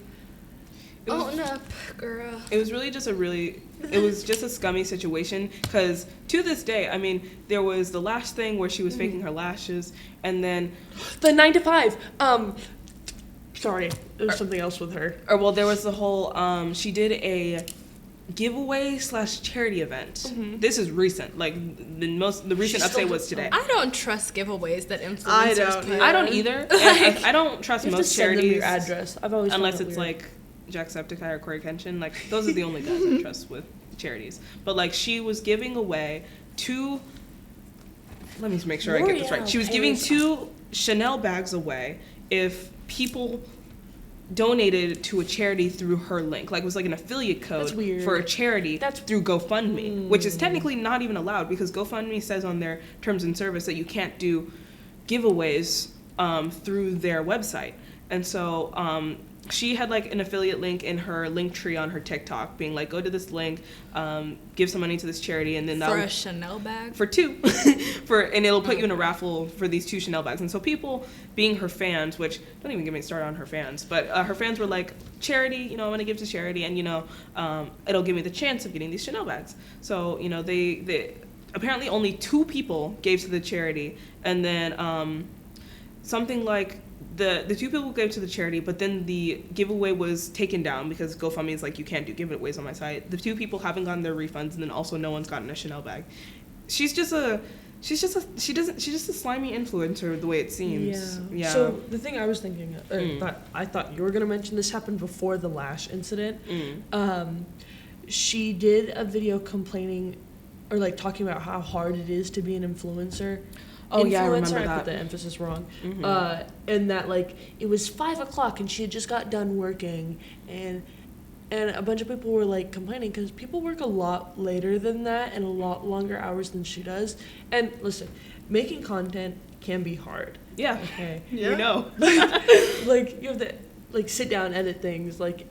Speaker 1: It was-
Speaker 3: Own up, girl.
Speaker 1: It was really just it was just a scummy situation because to this day, I mean, there was the lash thing where she was faking her lashes, and then,
Speaker 4: the 9 to 5. Sorry, there's something else with her.
Speaker 1: or well, there was the whole, she did a giveaway / charity event.
Speaker 4: Mhm.
Speaker 1: This is recent, like the recent
Speaker 4: She still
Speaker 1: update was
Speaker 4: does
Speaker 1: today.
Speaker 3: I don't trust giveaways that influencers
Speaker 2: I don't
Speaker 3: put.
Speaker 2: either.
Speaker 1: I don't either. And I don't trust
Speaker 4: You have to
Speaker 1: most
Speaker 4: send them
Speaker 1: charities
Speaker 4: your address. I've always found
Speaker 1: unless
Speaker 4: that
Speaker 1: it's
Speaker 4: weird.
Speaker 1: like Jacksepticeye or Corey Kenshin. Like those are the only guys I trust with charities. But like she was giving away two. Let me make sure I get this right.
Speaker 4: L'Oreal
Speaker 1: She was giving
Speaker 4: Paris.
Speaker 1: 2 Chanel bags away if people donated to a charity through her link. Like it was like an affiliate
Speaker 4: That's
Speaker 1: code
Speaker 4: weird.
Speaker 1: for a charity
Speaker 4: That's-
Speaker 1: through GoFundMe, which is technically not even allowed because GoFundMe says on their terms and service that you can't do giveaways through their website. And so she had like an affiliate link in her link tree on her TikTok being like, go to this link, give some money to this charity, and then
Speaker 3: For a
Speaker 1: that'll
Speaker 3: Chanel bag?
Speaker 1: for 2 and it'll put you in a raffle for these 2 Chanel bags. And so people being her fans, which don't even get me started on her fans, but her fans were like, charity, you know, I'm gonna give to charity, and you know, it'll give me the chance of getting these Chanel bags. So you know, they apparently only 2 people gave to the charity, and then something like the 2 people gave to the charity, but then the giveaway was taken down because GoFundMe is like, you can't do giveaways on my site. The 2 people haven't gotten their refunds, and then also no one's gotten a Chanel bag. She's just a slimy influencer the way it seems. Yeah.
Speaker 4: So the thing I was thinking,
Speaker 1: Mm.
Speaker 4: I thought you were gonna mention this happened before the lash incident. She did a video complaining, or like talking about how hard it is to be an influencer.
Speaker 1: Oh, yeah, I remember
Speaker 4: put
Speaker 1: that.
Speaker 4: the emphasis wrong.
Speaker 1: Mhm.
Speaker 4: And that like it was 5 o'clock and she had just got done working, and a bunch of people were like complaining because people work a lot later than that and a lot longer hours than she does. And listen, making content can be hard.
Speaker 1: Yeah.
Speaker 4: Okay.
Speaker 2: Yeah.
Speaker 1: We know.
Speaker 4: Like you have to like sit down, edit things. Like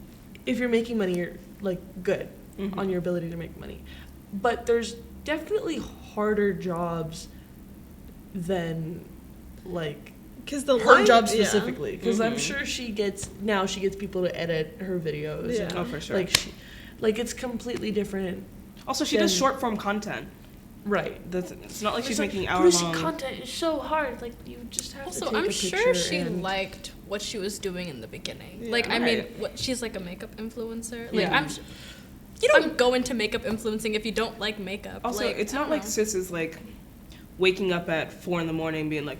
Speaker 4: if you're making money, you're like good
Speaker 1: Mhm.
Speaker 4: on your ability to make money. But there's definitely harder jobs than like
Speaker 2: Because the
Speaker 4: her
Speaker 2: line-
Speaker 4: job
Speaker 2: yeah.
Speaker 4: specifically. Because I'm
Speaker 1: Mhm.
Speaker 4: sure she gets people to edit her videos.
Speaker 2: Yeah.
Speaker 4: and,
Speaker 1: Oh, for sure.
Speaker 4: like it's completely different.
Speaker 1: Also, she does
Speaker 4: Then-
Speaker 1: short form content.
Speaker 4: Right.
Speaker 1: It's not like
Speaker 4: It's
Speaker 1: she's
Speaker 4: like,
Speaker 1: making hour
Speaker 4: producing
Speaker 1: long.
Speaker 4: content is so hard. Like you just have to
Speaker 3: Also,
Speaker 4: take a
Speaker 3: I'm
Speaker 4: picture
Speaker 3: sure she
Speaker 4: and-
Speaker 3: liked what she was doing in the beginning.
Speaker 2: Yeah.
Speaker 3: Like, I mean,
Speaker 1: Right.
Speaker 3: she's like a makeup influencer. Like,
Speaker 4: Yeah.
Speaker 3: you don't go into makeup influencing if you don't like makeup.
Speaker 1: Also,
Speaker 3: like,
Speaker 1: it's
Speaker 3: I
Speaker 1: not
Speaker 3: don't
Speaker 1: like
Speaker 3: know.
Speaker 1: sis is like waking up at 4 a.m. being like,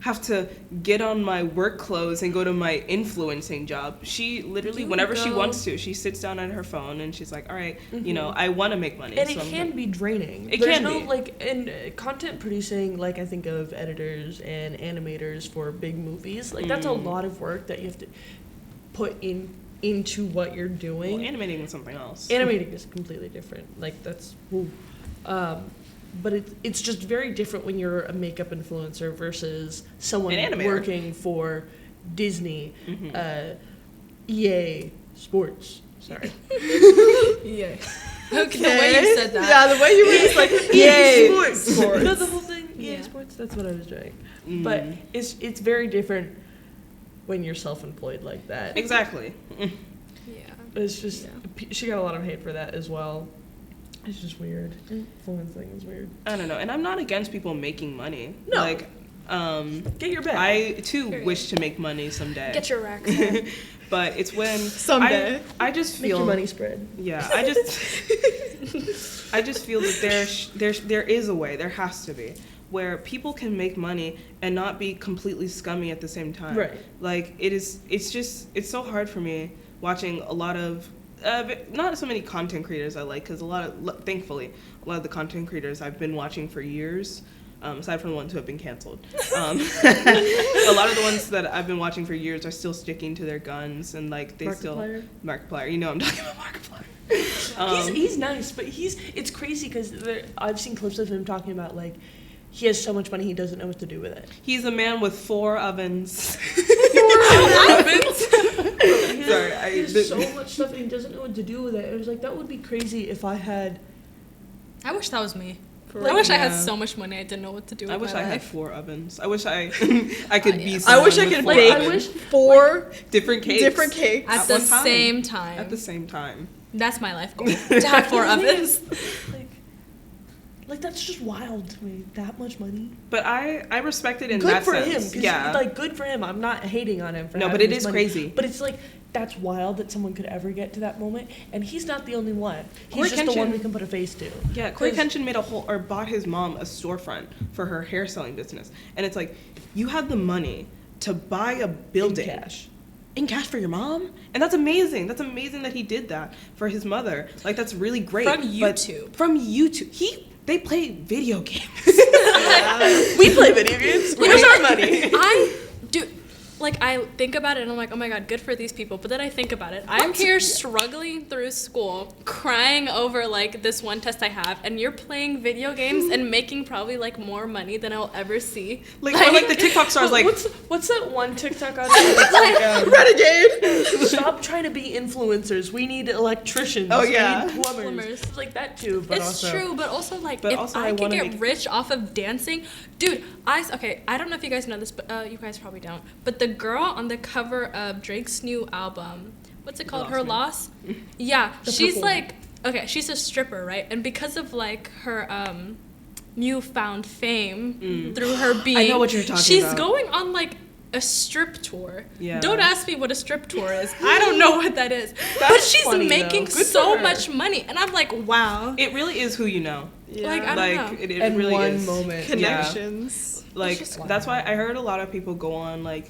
Speaker 1: have to get on my work clothes and go to my influencing job. She literally,
Speaker 3: You
Speaker 1: whenever she
Speaker 3: go-
Speaker 1: wants to, she sits down at her phone and she's like, all right, you
Speaker 4: Mhm.
Speaker 1: know, I want to make money.
Speaker 4: And
Speaker 1: so
Speaker 4: it
Speaker 1: I'm
Speaker 4: can
Speaker 1: gonna-
Speaker 4: be draining.
Speaker 1: It
Speaker 4: There's
Speaker 1: can
Speaker 4: no
Speaker 1: be.
Speaker 4: like in content producing. Like I think of editors and animators for big movies. Like that's a
Speaker 1: Mm.
Speaker 4: lot of work that you have to put into what you're doing.
Speaker 1: Well, animating is something else.
Speaker 4: Animating is completely different. Like that's, woo. But it's just very different when you're a makeup influencer versus someone
Speaker 1: An animator.
Speaker 4: working for Disney,
Speaker 1: Mhm.
Speaker 4: EA Sports, Sorry.
Speaker 3: Yeah. Okay. The way you said that.
Speaker 2: Yeah, the way you were just like, yay, sports.
Speaker 4: No, the whole thing, EA Sports, that's what I was doing. But it's very different when you're self-employed like that.
Speaker 1: Exactly.
Speaker 3: Yeah.
Speaker 4: It's just, she got a lot of hate for that as well. It's just weird. Influencing is weird.
Speaker 1: I don't know. And I'm not against people making money.
Speaker 4: No.
Speaker 1: Like,
Speaker 4: get your bag.
Speaker 1: I, too,
Speaker 3: Period.
Speaker 1: wish to make money someday.
Speaker 3: Get your racks.
Speaker 1: But it's when...
Speaker 2: Someday.
Speaker 1: I just
Speaker 4: Make
Speaker 1: feel...
Speaker 4: your money spread.
Speaker 1: Yeah, I just feel that there is a way, there has to be, where people can make money and not be completely scummy at the same time.
Speaker 4: Right.
Speaker 1: Like, it's so hard for me watching a lot of, not so many content creators I like, because thankfully, a lot of the content creators I've been watching for years, aside from the ones who have been canceled. A lot of the ones that I've been watching for years are still sticking to their guns, and like Markiplier. You know I'm talking about Markiplier.
Speaker 4: He's nice, but it's crazy because I've seen clips of him talking about like he has so much money he doesn't know what to do with it.
Speaker 1: He's a man with 4 ovens. Sorry,
Speaker 4: There's so much stuff and he doesn't know what to do with it. It was like, that would be crazy if I had.
Speaker 3: I wish that was me.
Speaker 2: For
Speaker 3: I wish I had
Speaker 1: Yeah.
Speaker 3: so much money I didn't know what to do with
Speaker 1: I wish
Speaker 3: my
Speaker 1: I had
Speaker 3: life.
Speaker 1: 4 ovens. I wish I could be.
Speaker 3: Yeah.
Speaker 1: Someone
Speaker 2: I wish I
Speaker 1: with
Speaker 2: could
Speaker 1: 4
Speaker 2: bake
Speaker 1: ovens.
Speaker 2: 4
Speaker 1: different cakes.
Speaker 2: different cakes.
Speaker 3: At
Speaker 1: At
Speaker 3: the
Speaker 1: one time.
Speaker 3: same time.
Speaker 1: At the same time.
Speaker 3: That's my life goal. To have 4 ovens.
Speaker 4: Like that's just wild to me. That much money.
Speaker 1: But I respect it in
Speaker 4: Good
Speaker 1: that
Speaker 4: for
Speaker 1: sense.
Speaker 4: him. 'Cause
Speaker 1: Yeah.
Speaker 4: Like good for him. I'm not hating on him for
Speaker 1: No, but
Speaker 4: having
Speaker 1: it
Speaker 4: this
Speaker 1: is
Speaker 4: money.
Speaker 1: crazy.
Speaker 4: But it's like that's wild that someone could ever get to that moment, and he's not the only one. He's
Speaker 1: Corey
Speaker 4: just the one
Speaker 1: Kenshin.
Speaker 4: we can put a face to.
Speaker 1: Yeah, Corey
Speaker 4: 'Cause-
Speaker 1: Kenshin bought his mom a storefront for her hair selling business. And it's like, you had the money to buy a building. In cash for your mom? And that's amazing. That's amazing that he did that for his mother. Like, that's really great.
Speaker 3: From
Speaker 1: But
Speaker 3: YouTube.
Speaker 1: from YouTube. They play video games.
Speaker 4: We play video games. Where's our money?
Speaker 3: I think about it and I'm like, oh my god, good for these people. But then I think about it. I'm here struggling through school, crying over like this one test I have, and you're playing video games and making probably like more money than I'll ever see.
Speaker 1: Or the TikTok stars like,
Speaker 4: What's that one TikTok on there? It's like,
Speaker 2: Renegade.
Speaker 4: stop trying to be influencers. We need electricians.
Speaker 1: Oh, yeah.
Speaker 4: We need plumbers.
Speaker 3: Plumbers.
Speaker 4: It's like that too, but
Speaker 3: It's
Speaker 4: also.
Speaker 3: true, but also like
Speaker 1: But
Speaker 3: if
Speaker 1: also
Speaker 3: I
Speaker 1: I
Speaker 3: could
Speaker 1: wanna
Speaker 3: get
Speaker 1: make-
Speaker 3: rich off of dancing, dude. I don't know if you guys know this, but you guys probably don't. But the girl on the cover of Drake's new album, what's it called? Her Loss. Yeah,
Speaker 4: The
Speaker 3: she's
Speaker 4: purple
Speaker 3: like she's a stripper, right? And because of like her newfound fame through her being,
Speaker 1: I know what you're talking
Speaker 3: she's
Speaker 1: about.
Speaker 3: going on like a strip tour.
Speaker 1: Yeah.
Speaker 3: Don't ask me what a strip tour is. I don't know what that is. But
Speaker 4: That's
Speaker 3: she's
Speaker 4: funny,
Speaker 3: making
Speaker 4: though. Good for
Speaker 3: so
Speaker 4: her.
Speaker 3: much money, and I'm like, wow.
Speaker 1: it really is who you know.
Speaker 3: Like, I don't
Speaker 1: Like,
Speaker 3: know.
Speaker 1: it
Speaker 4: And
Speaker 1: really
Speaker 4: one
Speaker 1: is.
Speaker 4: moment.
Speaker 2: Connections.
Speaker 1: Like,
Speaker 3: It's
Speaker 4: just-
Speaker 1: that's why I heard a lot of people go on, like,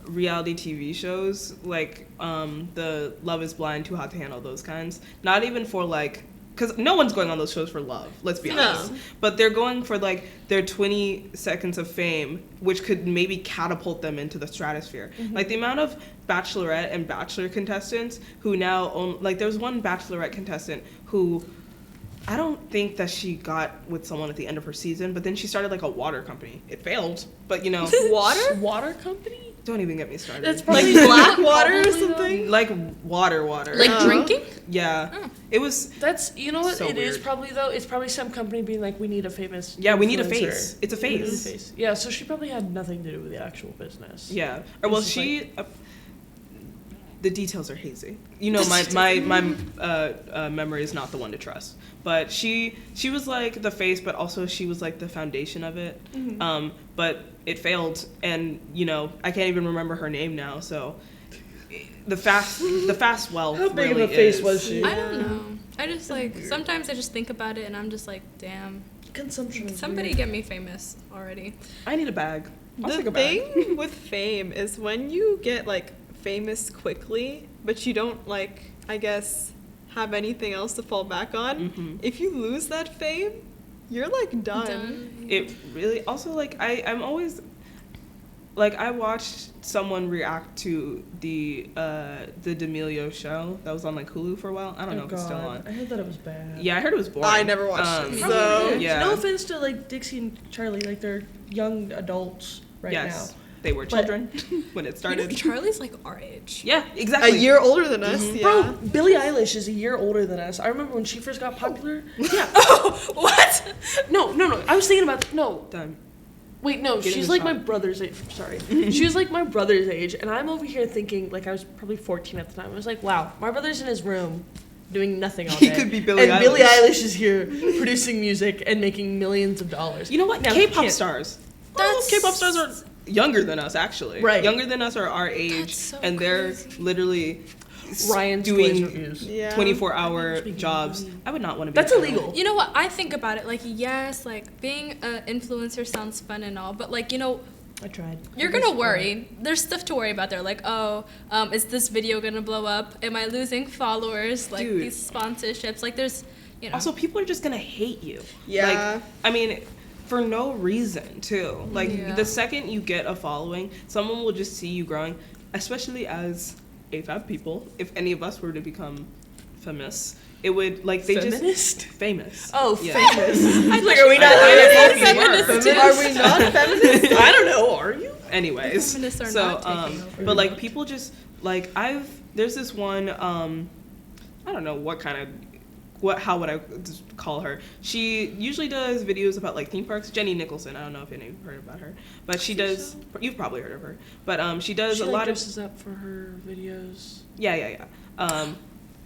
Speaker 1: reality TV shows, like, the Love is Blind, Too Hot to Handle, those kinds. Not even for, like, because no one's going on those shows for love, let's be honest.
Speaker 2: No.
Speaker 1: But they're going for, like, their 20 seconds of fame, which could maybe catapult them into the stratosphere. Like, the amount of Bachelorette and Bachelor contestants who now own, like, there was one Bachelorette contestant who, I don't think that she got with someone at the end of her season, but then she started like a water company. It failed, but you know.
Speaker 4: Water company?
Speaker 1: Don't even get me started.
Speaker 4: That's
Speaker 2: Like
Speaker 4: probably
Speaker 2: black water or
Speaker 4: probably,
Speaker 2: something?
Speaker 1: like water.
Speaker 3: Like
Speaker 2: Uh-huh.
Speaker 3: drinking?
Speaker 1: Yeah.
Speaker 3: Oh.
Speaker 1: It was,
Speaker 4: That's, you know what
Speaker 1: So
Speaker 4: it is
Speaker 1: weird.
Speaker 4: probably though? It's probably some company being like, we need a famous
Speaker 1: yeah, we need a
Speaker 4: influencer.
Speaker 1: face. It's a
Speaker 4: We need a
Speaker 1: face.
Speaker 4: face. Yeah, so she probably had nothing to do with the actual business.
Speaker 1: Yeah. Or well,
Speaker 4: This is
Speaker 1: she, the details are hazy. You know, my memory is not the one to trust. But she was like the face, but also she was like the foundation of it. But it failed, and you know, I can't even remember her name now. So the fast wealth.
Speaker 4: How big
Speaker 1: really
Speaker 4: of a face
Speaker 1: is.
Speaker 4: was she?
Speaker 3: I don't know. I just like sometimes I just think about it and I'm just like, damn.
Speaker 4: Consumption. is
Speaker 3: Somebody
Speaker 4: weird.
Speaker 3: get me famous already.
Speaker 1: I need a bag. I'll
Speaker 2: The
Speaker 1: take a bag.
Speaker 2: thing with fame is when you get like famous quickly, but you don't like, I guess, have anything else to fall back on.
Speaker 1: Mhm.
Speaker 2: If you lose that fame, you're like done.
Speaker 1: It really also like I'm always like I watched someone react to the D'Amelio show that was on like Hulu for a while. I don't know if it's still on.
Speaker 4: I heard that it was bad.
Speaker 1: Yeah, I heard it was boring.
Speaker 2: I never watched it,
Speaker 3: Me
Speaker 2: so
Speaker 3: neither.
Speaker 1: yeah.
Speaker 4: No offense to like Dixie and Charlie, like they're young adults right
Speaker 1: Yes.
Speaker 4: now.
Speaker 1: They were children when it
Speaker 3: You know,
Speaker 1: started.
Speaker 3: Charlie's like our age.
Speaker 1: Yeah,
Speaker 2: A
Speaker 1: exactly.
Speaker 2: year older than us, yeah.
Speaker 4: Bro, Billie Eilish is a year older than us. I remember when she first got popular. Yeah.
Speaker 3: What?
Speaker 4: No. I was thinking about no.
Speaker 1: Done.
Speaker 4: Wait, no.
Speaker 1: Get in
Speaker 4: She's
Speaker 1: the
Speaker 4: like my
Speaker 1: shot.
Speaker 4: brother's age. Sorry. She was like my brother's age, and I'm over here thinking like I was probably 14 at the time. I was like, wow, my brother's in his room doing nothing all day.
Speaker 1: He could be Billie
Speaker 4: and
Speaker 1: Eilish.
Speaker 4: Billie Eilish is here producing music and making millions of dollars.
Speaker 1: You know what?
Speaker 4: Now,
Speaker 1: K-pop
Speaker 4: can't-
Speaker 1: stars.
Speaker 3: That's-
Speaker 1: K-pop stars are younger than us, actually.
Speaker 4: Right.
Speaker 1: Younger than us are our age,
Speaker 3: so
Speaker 1: and they're
Speaker 3: crazy.
Speaker 1: literally
Speaker 4: Ryan's
Speaker 1: doing
Speaker 4: Blaze reviews.
Speaker 2: Yeah.
Speaker 1: 24-hour
Speaker 4: making
Speaker 1: jobs.
Speaker 4: money.
Speaker 1: I would not want to be.
Speaker 4: That's
Speaker 1: a girl.
Speaker 4: illegal.
Speaker 3: You know what? I think about it like, yes, like being an influencer sounds fun and all, but like, you know,
Speaker 4: I tried.
Speaker 3: you're gonna worry. There's stuff to worry about there. Like, oh, is this video gonna blow up? Am I losing followers? Like
Speaker 1: Dude.
Speaker 3: these sponsorships. Like, there's, you know.
Speaker 1: Also, people are just gonna hate you.
Speaker 2: Yeah.
Speaker 1: Like, I mean, for no reason, too. Like,
Speaker 3: Yeah.
Speaker 1: the second you get a following, someone will just see you growing, especially as AFAB people. If any of us were to become famous, it would, like, they
Speaker 4: Feminist?
Speaker 1: just... Famous.
Speaker 4: Oh,
Speaker 1: Yeah.
Speaker 4: famous. Like, are we
Speaker 1: I
Speaker 4: not
Speaker 1: thought you
Speaker 3: feminist
Speaker 1: were.
Speaker 3: too.
Speaker 2: Are we not feminists?
Speaker 4: I don't know. Are you?
Speaker 1: Anyways,
Speaker 3: Feminists are
Speaker 1: so
Speaker 3: not taking over.
Speaker 1: but like people just like there's this one I don't know how would I just call her. She usually does videos about like theme parks. Jenny Nicholson. I don't know if any of you heard about her, but she does. You've probably heard of her, but she does
Speaker 4: She
Speaker 1: a
Speaker 4: like,
Speaker 1: lot of
Speaker 4: dresses up for her videos.
Speaker 1: yeah.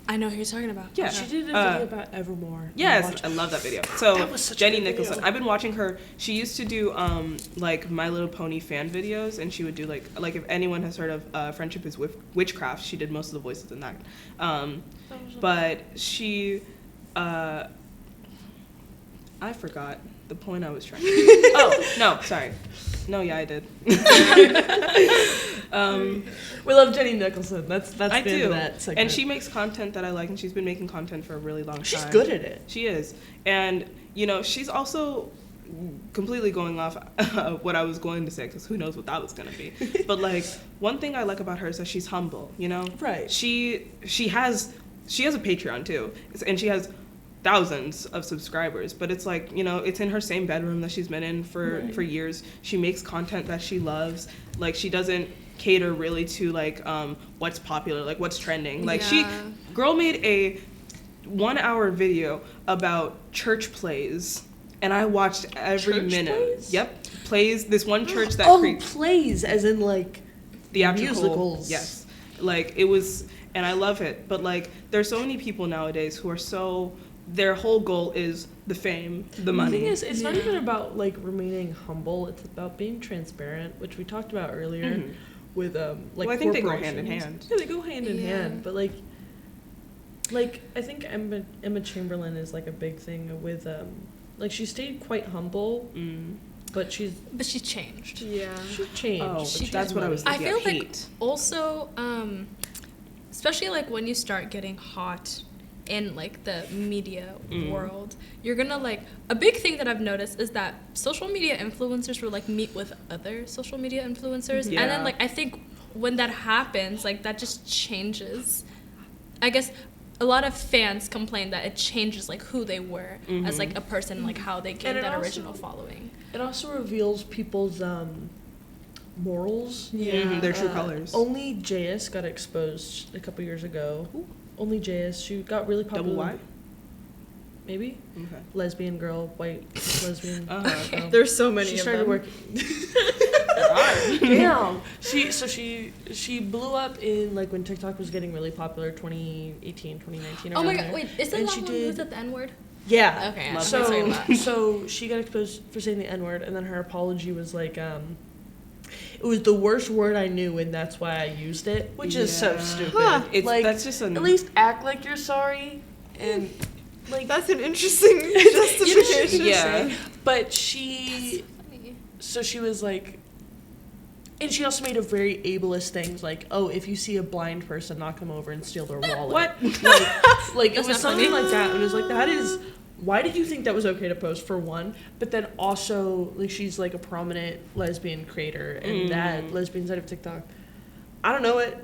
Speaker 3: I know who you're talking about.
Speaker 1: Yeah.
Speaker 4: She did a video about Evermore. I
Speaker 1: Yes,
Speaker 4: watched
Speaker 1: I
Speaker 4: it.
Speaker 1: love that video.
Speaker 4: That
Speaker 1: So
Speaker 4: was such a
Speaker 1: Jenny
Speaker 4: good
Speaker 1: Nicholson,
Speaker 4: video.
Speaker 1: I've been watching her. She used to do like My Little Pony fan videos, and she would do like if anyone has heard of Friendship is Witchcraft, she did most of the voices in that. But she, I forgot the point I was trying to. Oh no, sorry. No, yeah, I did.
Speaker 4: We love Jenny Nicholson. That's
Speaker 1: I
Speaker 4: the end
Speaker 1: do,
Speaker 4: of that segment.
Speaker 1: and she makes content that I like, and she's been making content for a really long time.
Speaker 4: She's good at it.
Speaker 1: She is. And, you know, she's also completely going off what I was going to say, because who knows what that was going to be. But, like, one thing I like about her is that she's humble, you know?
Speaker 4: Right.
Speaker 1: She has a Patreon, too. And she has thousands of subscribers. But it's like, you know, it's in her same bedroom that she's been in for years. She makes content that she loves. Like, she doesn't cater really to, like, what's popular, like, what's trending. Like, girl made a 1-hour video about church plays, and I watched every
Speaker 4: Church
Speaker 1: minute.
Speaker 4: plays?
Speaker 1: Yep, plays. This one church that
Speaker 4: plays as in like
Speaker 1: theatrical
Speaker 4: musicals.
Speaker 1: Yes, like it was, and I love it. But like, there's so many people nowadays who are so. Their whole goal is the fame, the money.
Speaker 4: The thing is, it's not even about like remaining humble. It's about being transparent, which we talked about earlier with like.
Speaker 1: Well, I think they go hand in
Speaker 4: corporations.
Speaker 1: hand.
Speaker 4: Yeah, they go hand in
Speaker 3: Yeah.
Speaker 4: hand. But like I think Emma Chamberlain is like a big thing with like she stayed quite humble, but she's
Speaker 3: changed.
Speaker 2: Yeah.
Speaker 4: she changed.
Speaker 1: Oh,
Speaker 3: She
Speaker 1: that's what I was
Speaker 3: I
Speaker 1: thinking.
Speaker 3: feel like
Speaker 1: hate.
Speaker 3: also, especially like when you start getting hot in like the media world, you're gonna like a big thing that I've noticed is that social media influencers will like meet with other social media influencers, and
Speaker 1: Yeah.
Speaker 3: then like I think when that happens, like that just changes. I guess a lot of fans complain that it changes like who they were as like a person, like how they gained
Speaker 4: it
Speaker 3: that
Speaker 4: also-
Speaker 3: original following.
Speaker 4: It also reveals people's morals.
Speaker 1: Their true colors.
Speaker 4: Only JS got exposed a couple years ago. Only JS. She got really popular.
Speaker 1: Double Y?
Speaker 4: Maybe.
Speaker 1: Okay.
Speaker 4: Lesbian girl, white lesbian.
Speaker 1: Okay.
Speaker 2: There's so many
Speaker 4: She
Speaker 2: of
Speaker 4: started
Speaker 2: them.
Speaker 4: working. Damn. She blew up in like when TikTok was getting really popular, 2018, 2019.
Speaker 3: Oh my
Speaker 4: around
Speaker 3: god!
Speaker 4: there.
Speaker 3: Wait, is that
Speaker 4: And
Speaker 3: the
Speaker 4: she
Speaker 3: one who
Speaker 4: did-
Speaker 3: said the N word?
Speaker 4: Yeah.
Speaker 3: Okay,
Speaker 1: Love
Speaker 3: so,
Speaker 1: that.
Speaker 4: So she got exposed for saying the N-word, and then her apology was like, it was the worst word I knew, and that's why I used it, which is so
Speaker 1: Yeah.
Speaker 4: stupid.
Speaker 2: Huh.
Speaker 1: It's
Speaker 4: Like,
Speaker 1: that's just
Speaker 4: at least act like you're sorry, and like
Speaker 2: That's an interesting justification.
Speaker 1: Yeah.
Speaker 4: But she, so she was like, and she also made a very ableist things like, oh, if you see a blind person, knock them over and steal their wallet.
Speaker 1: What?
Speaker 4: Like it
Speaker 3: That's
Speaker 4: was
Speaker 3: not
Speaker 4: something
Speaker 3: funny.
Speaker 4: like that, and it was like that is. Why did you think that was okay to post for one? But then also, like, she's like a prominent lesbian creator, and that lesbian side of TikTok, I don't know it,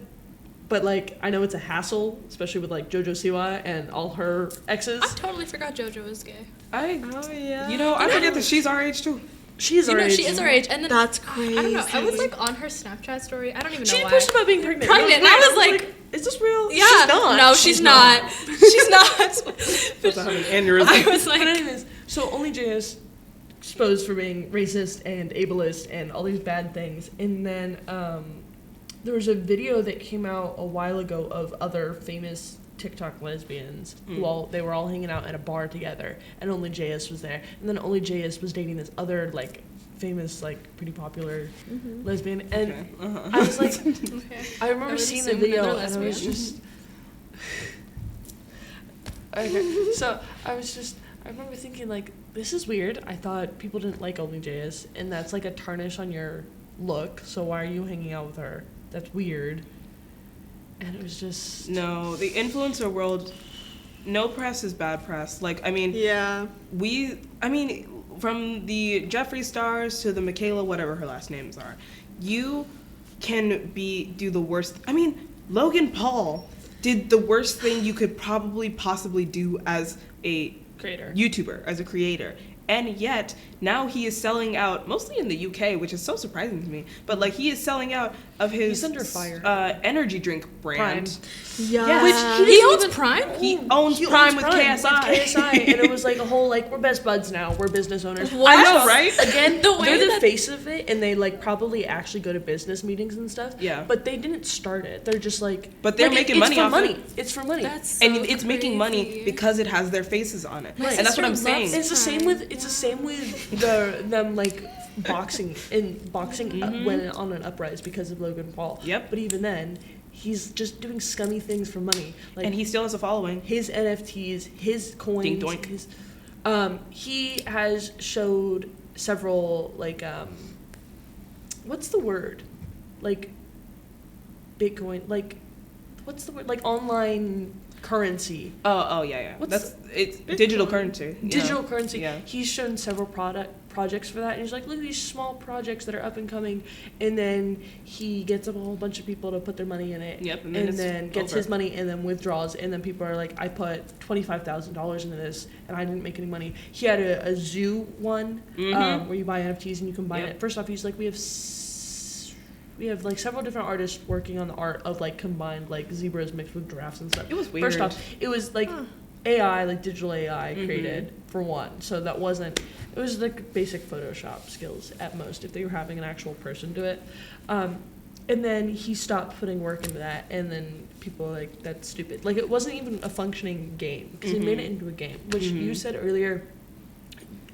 Speaker 4: but like I know it's a hassle, especially with like JoJo Siwa and all her exes.
Speaker 3: I totally forgot JoJo was gay.
Speaker 1: I
Speaker 2: Oh yeah.
Speaker 1: you know I forget that she's our age too.
Speaker 4: She's our age.
Speaker 3: She is our age. And then
Speaker 2: That's crazy.
Speaker 3: I don't know. I was like on her Snapchat story. I don't even know
Speaker 4: She
Speaker 3: why.
Speaker 4: posted about being pregnant.
Speaker 3: And I was like,
Speaker 4: is this real?
Speaker 3: yeah.
Speaker 4: She's not.
Speaker 3: No, she's not. She's not.
Speaker 1: Supposed to have an aneurysm.
Speaker 3: I was like,
Speaker 4: But anyways, so only JS exposed for being racist and ableist and all these bad things. And then there was a video that came out a while ago of other famous TikTok lesbians who they were all hanging out at a bar together, and only JS was there. And then only JS was dating this other like famous, like pretty popular lesbian. And
Speaker 1: Okay. Uh-huh.
Speaker 4: I was like,
Speaker 3: okay.
Speaker 4: I remember
Speaker 3: would
Speaker 4: seeing the
Speaker 3: assume that
Speaker 4: video
Speaker 3: they're
Speaker 4: and I was
Speaker 3: lesbian.
Speaker 4: just okay. So I remember thinking like, this is weird. I thought people didn't like only JS, and that's like a tarnish on your look. So why are you hanging out with her? That's weird. And it was just
Speaker 1: No, the influencer world, no press is bad press. Like, I mean,
Speaker 2: Yeah.
Speaker 1: from the Jeffree Stars to the Michaela, whatever her last names are, you can do the worst. I mean, Logan Paul did the worst thing you could possibly do as a
Speaker 4: creator.
Speaker 1: YouTuber, as a creator. And yet, now he is selling out, mostly in the UK, which is so surprising to me, but like he is selling out of his
Speaker 4: He's under fire.
Speaker 1: energy drink brand.
Speaker 4: Prime.
Speaker 2: Yeah.
Speaker 4: Which
Speaker 3: He owns Prime?
Speaker 1: He owns Prime with KSI.
Speaker 4: And it was like a whole like, we're best buds now, we're business owners.
Speaker 3: What?
Speaker 1: I know, right?
Speaker 4: Again,
Speaker 3: The way
Speaker 4: they're the
Speaker 3: that-
Speaker 4: face of it, and they like probably actually go to business meetings and stuff.
Speaker 1: Yeah.
Speaker 4: But they didn't start it. They're just like,
Speaker 1: But they're
Speaker 4: like,
Speaker 1: making
Speaker 4: it's
Speaker 1: money
Speaker 4: for
Speaker 1: off
Speaker 4: money.
Speaker 1: it.
Speaker 4: It's for money.
Speaker 3: That's so
Speaker 1: And it's making money
Speaker 3: crazy.
Speaker 1: because it has their faces on it.
Speaker 3: My
Speaker 1: And that's what I'm
Speaker 3: sister loves
Speaker 1: saying.
Speaker 4: It's the same with them like boxing went on an uprise because of Logan Paul.
Speaker 1: Yep.
Speaker 4: But even then, he's just doing scummy things for money. Like,
Speaker 1: And he still has a following.
Speaker 4: his NFTs, his coins.
Speaker 1: Dink doink.
Speaker 4: His, he has showed several like what's the word? Like Bitcoin. Like what's the word? Like online currency.
Speaker 1: Oh yeah.
Speaker 4: What's
Speaker 1: It's
Speaker 2: Bitcoin.
Speaker 1: digital currency. Yeah.
Speaker 4: Digital currency.
Speaker 1: Yeah.
Speaker 4: He's shown several projects for that, and he's like, look at these small projects that are up and coming, and then he gets a whole bunch of people to put their money in it.
Speaker 1: Yep, and
Speaker 4: And
Speaker 1: then
Speaker 4: then,
Speaker 1: it's
Speaker 4: gets
Speaker 1: over.
Speaker 4: his money and then withdraws, and then people are like, I put $25,000 into this and I didn't make any money. He had a zoo one where you buy NFTs and you combine
Speaker 1: Yep.
Speaker 4: it. First off, he's like, we have like several different artists working on the art of like combined like zebras mixed with giraffes and stuff.
Speaker 1: It was weird.
Speaker 4: First off, it was like AI, like digital AI created for one. So that wasn't, it was like basic Photoshop skills at most if they were having an actual person do it. And then he stopped putting work into that, and then people were like, that's stupid. Like it wasn't even a functioning game because he made it into a game, which you said earlier,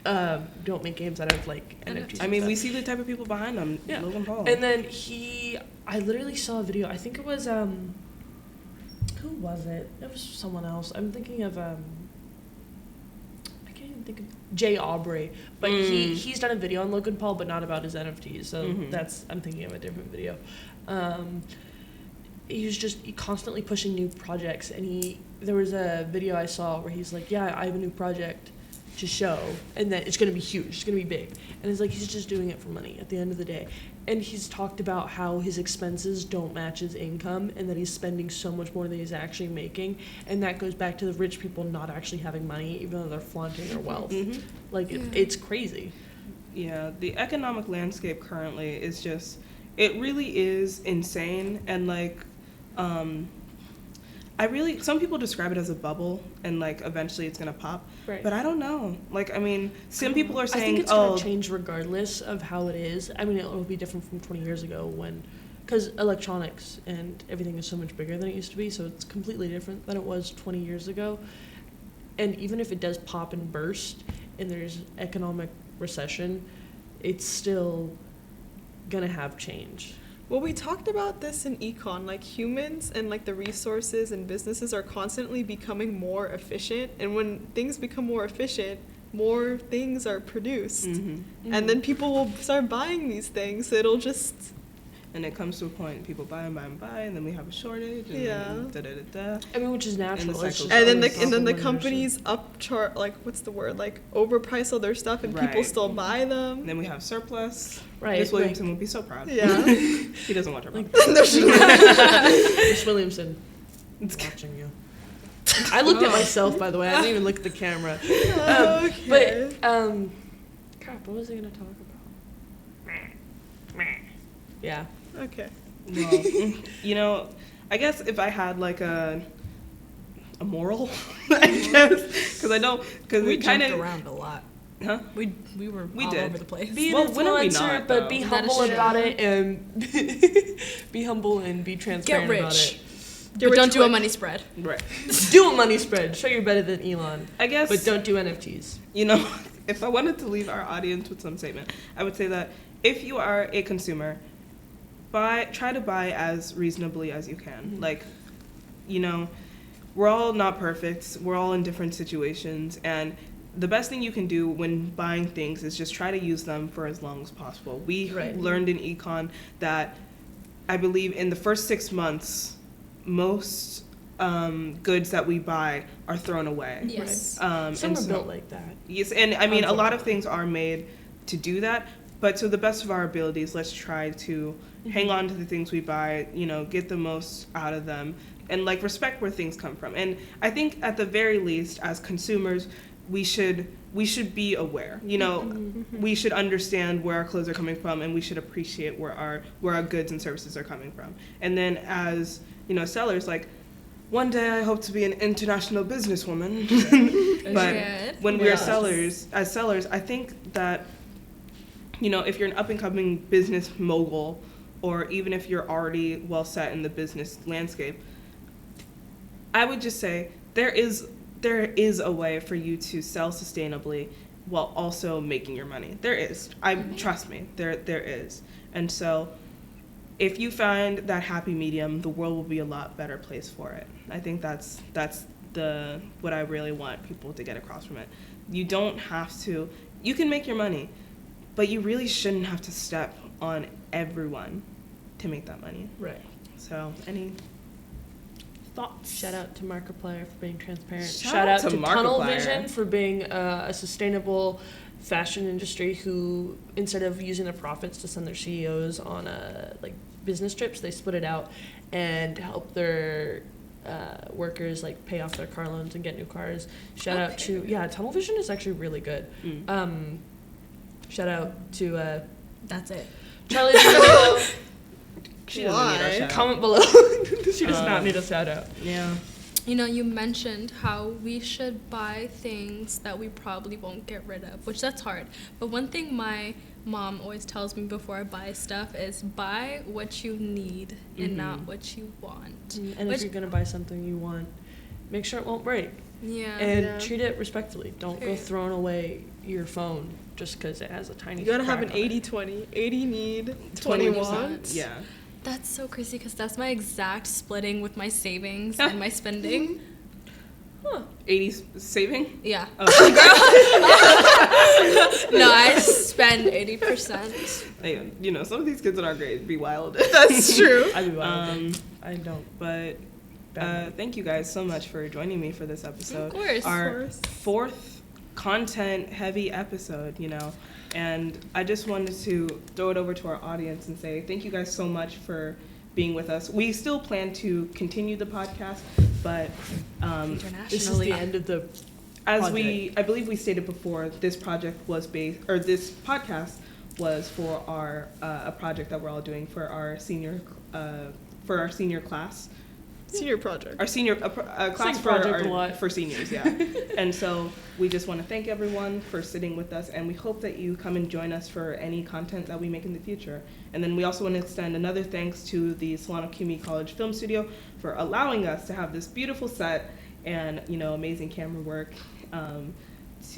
Speaker 4: don't make games out of like NFTs.
Speaker 1: I
Speaker 4: and
Speaker 1: mean,
Speaker 4: stuff.
Speaker 1: we see the type of people behind him.
Speaker 4: Yeah.
Speaker 1: Logan Paul.
Speaker 4: And then I literally saw a video. I think it was who was it? It was someone else. I'm thinking of I can't even think of Jay Aubrey, but he's done a video on Logan Paul, but not about his NFTs. So I'm thinking of a different video. He was just constantly pushing new projects, and there was a video I saw where he's like, yeah, I have a new project to show, and then it's going to be huge, it's going to be big, and it's like he's just doing it for money at the end of the day. And he's talked about how his expenses don't match his income, and that he's spending so much more than he's actually making, and that goes back to the rich people not actually having money even though they're flaunting their wealth. Like it's crazy.
Speaker 1: Yeah, the economic landscape currently is just, it really is insane. And like, some people describe it as a bubble and like eventually it's gonna pop.
Speaker 4: Right.
Speaker 1: But I don't know. Like, I mean, some people are
Speaker 4: I
Speaker 1: saying,
Speaker 4: think it's going to change regardless of how it is. I mean, it will be different from 20 years ago because electronics and everything is so much bigger than it used to be, so it's completely different than it was 20 years ago. And even if it does pop and burst and there's economic recession, it's still going to have change.
Speaker 2: Well, we talked about this in econ, like humans and like the resources and businesses are constantly becoming more efficient, and when things become more efficient, more things are produced, and then people will start buying these things, so it'll just...
Speaker 1: And it comes to a point, people buy and then we have a shortage, and then da-da-da-da.
Speaker 4: I mean, which is natural.
Speaker 1: And the
Speaker 4: It's just
Speaker 1: cycle
Speaker 2: And then
Speaker 1: goes.
Speaker 2: the
Speaker 4: money
Speaker 2: companies upchart, like, what's the word, like overprice all their stuff, and people
Speaker 1: Right.
Speaker 2: still buy them.
Speaker 1: And then we have surplus.
Speaker 4: Right,
Speaker 1: Miss
Speaker 4: like-
Speaker 1: Williamson would be so proud.
Speaker 2: Yeah.
Speaker 1: He doesn't watch our
Speaker 4: Like-
Speaker 1: podcast.
Speaker 4: Miss Williamson, I'm watching you. I looked at myself, by the way. I didn't even look at the camera.
Speaker 2: Okay.
Speaker 4: But crap, what was I gonna talk about? Yeah.
Speaker 2: Okay.
Speaker 1: Well, you know, I guess if I had like a moral, I guess, because I know, because
Speaker 3: We
Speaker 1: we kind
Speaker 3: jumped
Speaker 1: of,
Speaker 3: around a lot.
Speaker 1: huh?
Speaker 3: We were
Speaker 1: We
Speaker 3: all
Speaker 1: did.
Speaker 3: over the place.
Speaker 4: Be an
Speaker 1: Well, when are we
Speaker 4: influencer,
Speaker 1: not,
Speaker 4: but
Speaker 1: though?
Speaker 4: be
Speaker 3: That is
Speaker 4: humble
Speaker 3: true.
Speaker 4: about it, and be humble and be transparent
Speaker 3: Get
Speaker 4: about
Speaker 3: rich.
Speaker 4: it.
Speaker 3: But don't do a money spread.
Speaker 1: Right.
Speaker 4: Do a money spread. Show you're better than Elon.
Speaker 1: I guess,
Speaker 4: But don't do NFTs.
Speaker 1: you know, if I wanted to leave our audience with some statement, I would say that if you are a consumer, try to buy as reasonably as you can.
Speaker 4: Mhm.
Speaker 1: Like, you know, we're all not perfect. We're all in different situations, and the best thing you can do when buying things is just try to use them for as long as possible. We
Speaker 4: Right.
Speaker 1: learned in econ that I believe in the first 6 months, most goods that we buy are thrown away.
Speaker 3: Yes.
Speaker 4: Some
Speaker 1: and
Speaker 4: are
Speaker 1: so-
Speaker 4: built like that.
Speaker 1: Yes, and I mean, a lot of
Speaker 4: Unfortunately.
Speaker 1: things are made to do that, but to the best of our abilities, let's try to hang on to the things we buy, you know, get the most out of them, and like respect where things come from. And I think at the very least, as consumers, we should be aware. You know, we should understand where our clothes are coming from, and we should appreciate where our goods and services are coming from. And then as, you know, sellers, like, one day I hope to be an international businesswoman. But
Speaker 3: Good.
Speaker 1: when we are
Speaker 4: Yes.
Speaker 1: sellers, I think that, you know, if you're an up and coming business mogul, or even if you're already well set in the business landscape, I would just say there is a way for you to sell sustainably while also making your money. There is. Trust me, there is. And so if you find that happy medium, the world will be a lot better place for it. I think that's what I really want people to get across from it. You don't have to, you can make your money, but you really shouldn't have to step on everyone to make that money.
Speaker 4: Right.
Speaker 1: So, any thoughts?
Speaker 4: Shout out to Markiplier for being transparent.
Speaker 1: Shout out to
Speaker 4: Tunnel
Speaker 1: Markiplier.
Speaker 4: Vision for being a sustainable fashion industry who, instead of using their profits to send their CEOs on like business trips, they split it out and help their workers like pay off their car loans and get new cars. Shout out to Tunnel Vision is actually really good. Shout out to
Speaker 3: That's it.
Speaker 4: Charlie D'Amelio.
Speaker 1: She doesn't need our
Speaker 2: Why?
Speaker 1: shout.
Speaker 4: Comment below. She does not need a shout out.
Speaker 1: Yeah.
Speaker 3: You know, you mentioned how we should buy things that we probably won't get rid of, which that's hard. But one thing my mom always tells me before I buy stuff is buy what you need and not what you want.
Speaker 4: And
Speaker 3: Which-
Speaker 4: if you're gonna buy something you want, make sure it won't break.
Speaker 3: Yeah.
Speaker 4: And
Speaker 2: Yeah.
Speaker 4: treat it respectfully. Don't go
Speaker 3: Period.
Speaker 4: throwing away your phone just because it has a tiny
Speaker 2: You gotta have
Speaker 4: crack
Speaker 2: an
Speaker 4: on it.
Speaker 2: 80-20. 80 need, 20
Speaker 3: 20%.
Speaker 2: want.
Speaker 1: Yeah.
Speaker 3: That's so crazy because that's my exact splitting with my savings and my spending.
Speaker 4: Huh.
Speaker 1: 80s saving?
Speaker 3: Yeah.
Speaker 1: Oh.
Speaker 3: No, I spend 80%.
Speaker 1: Hey, you know, some of these kids in our grade be wild.
Speaker 2: That's true.
Speaker 4: I do I don't.
Speaker 1: But thank you guys so much for joining me for this episode.
Speaker 3: Of course.
Speaker 1: Our
Speaker 2: Of course.
Speaker 1: fourth content-heavy episode, you know. And I just wanted to throw it over to our audience and say thank you guys so much for being with us. We still plan to continue the podcast, but
Speaker 4: This is the end of the
Speaker 1: as
Speaker 4: project.
Speaker 1: I believe we stated before, this project was this podcast was for our a project that we're all doing for our senior class.
Speaker 2: Senior project.
Speaker 1: Our senior class
Speaker 4: Sing
Speaker 1: for
Speaker 4: project a lot.
Speaker 1: for seniors, yeah. And so we just want to thank everyone for sitting with us, and we hope that you come and join us for any content that we make in the future. And then we also want to extend another thanks to the Solano Community College Film Studio for allowing us to have this beautiful set and, you know, amazing camera work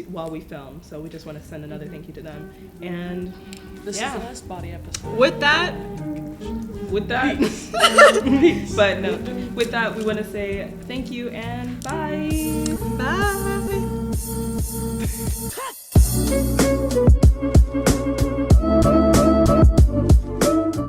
Speaker 1: while we film. So we just want to send another thank you to them. And
Speaker 4: This
Speaker 1: yeah.
Speaker 4: is the last body episode.
Speaker 2: With that,
Speaker 1: but no, with that, we want to say thank you and bye.
Speaker 2: bye.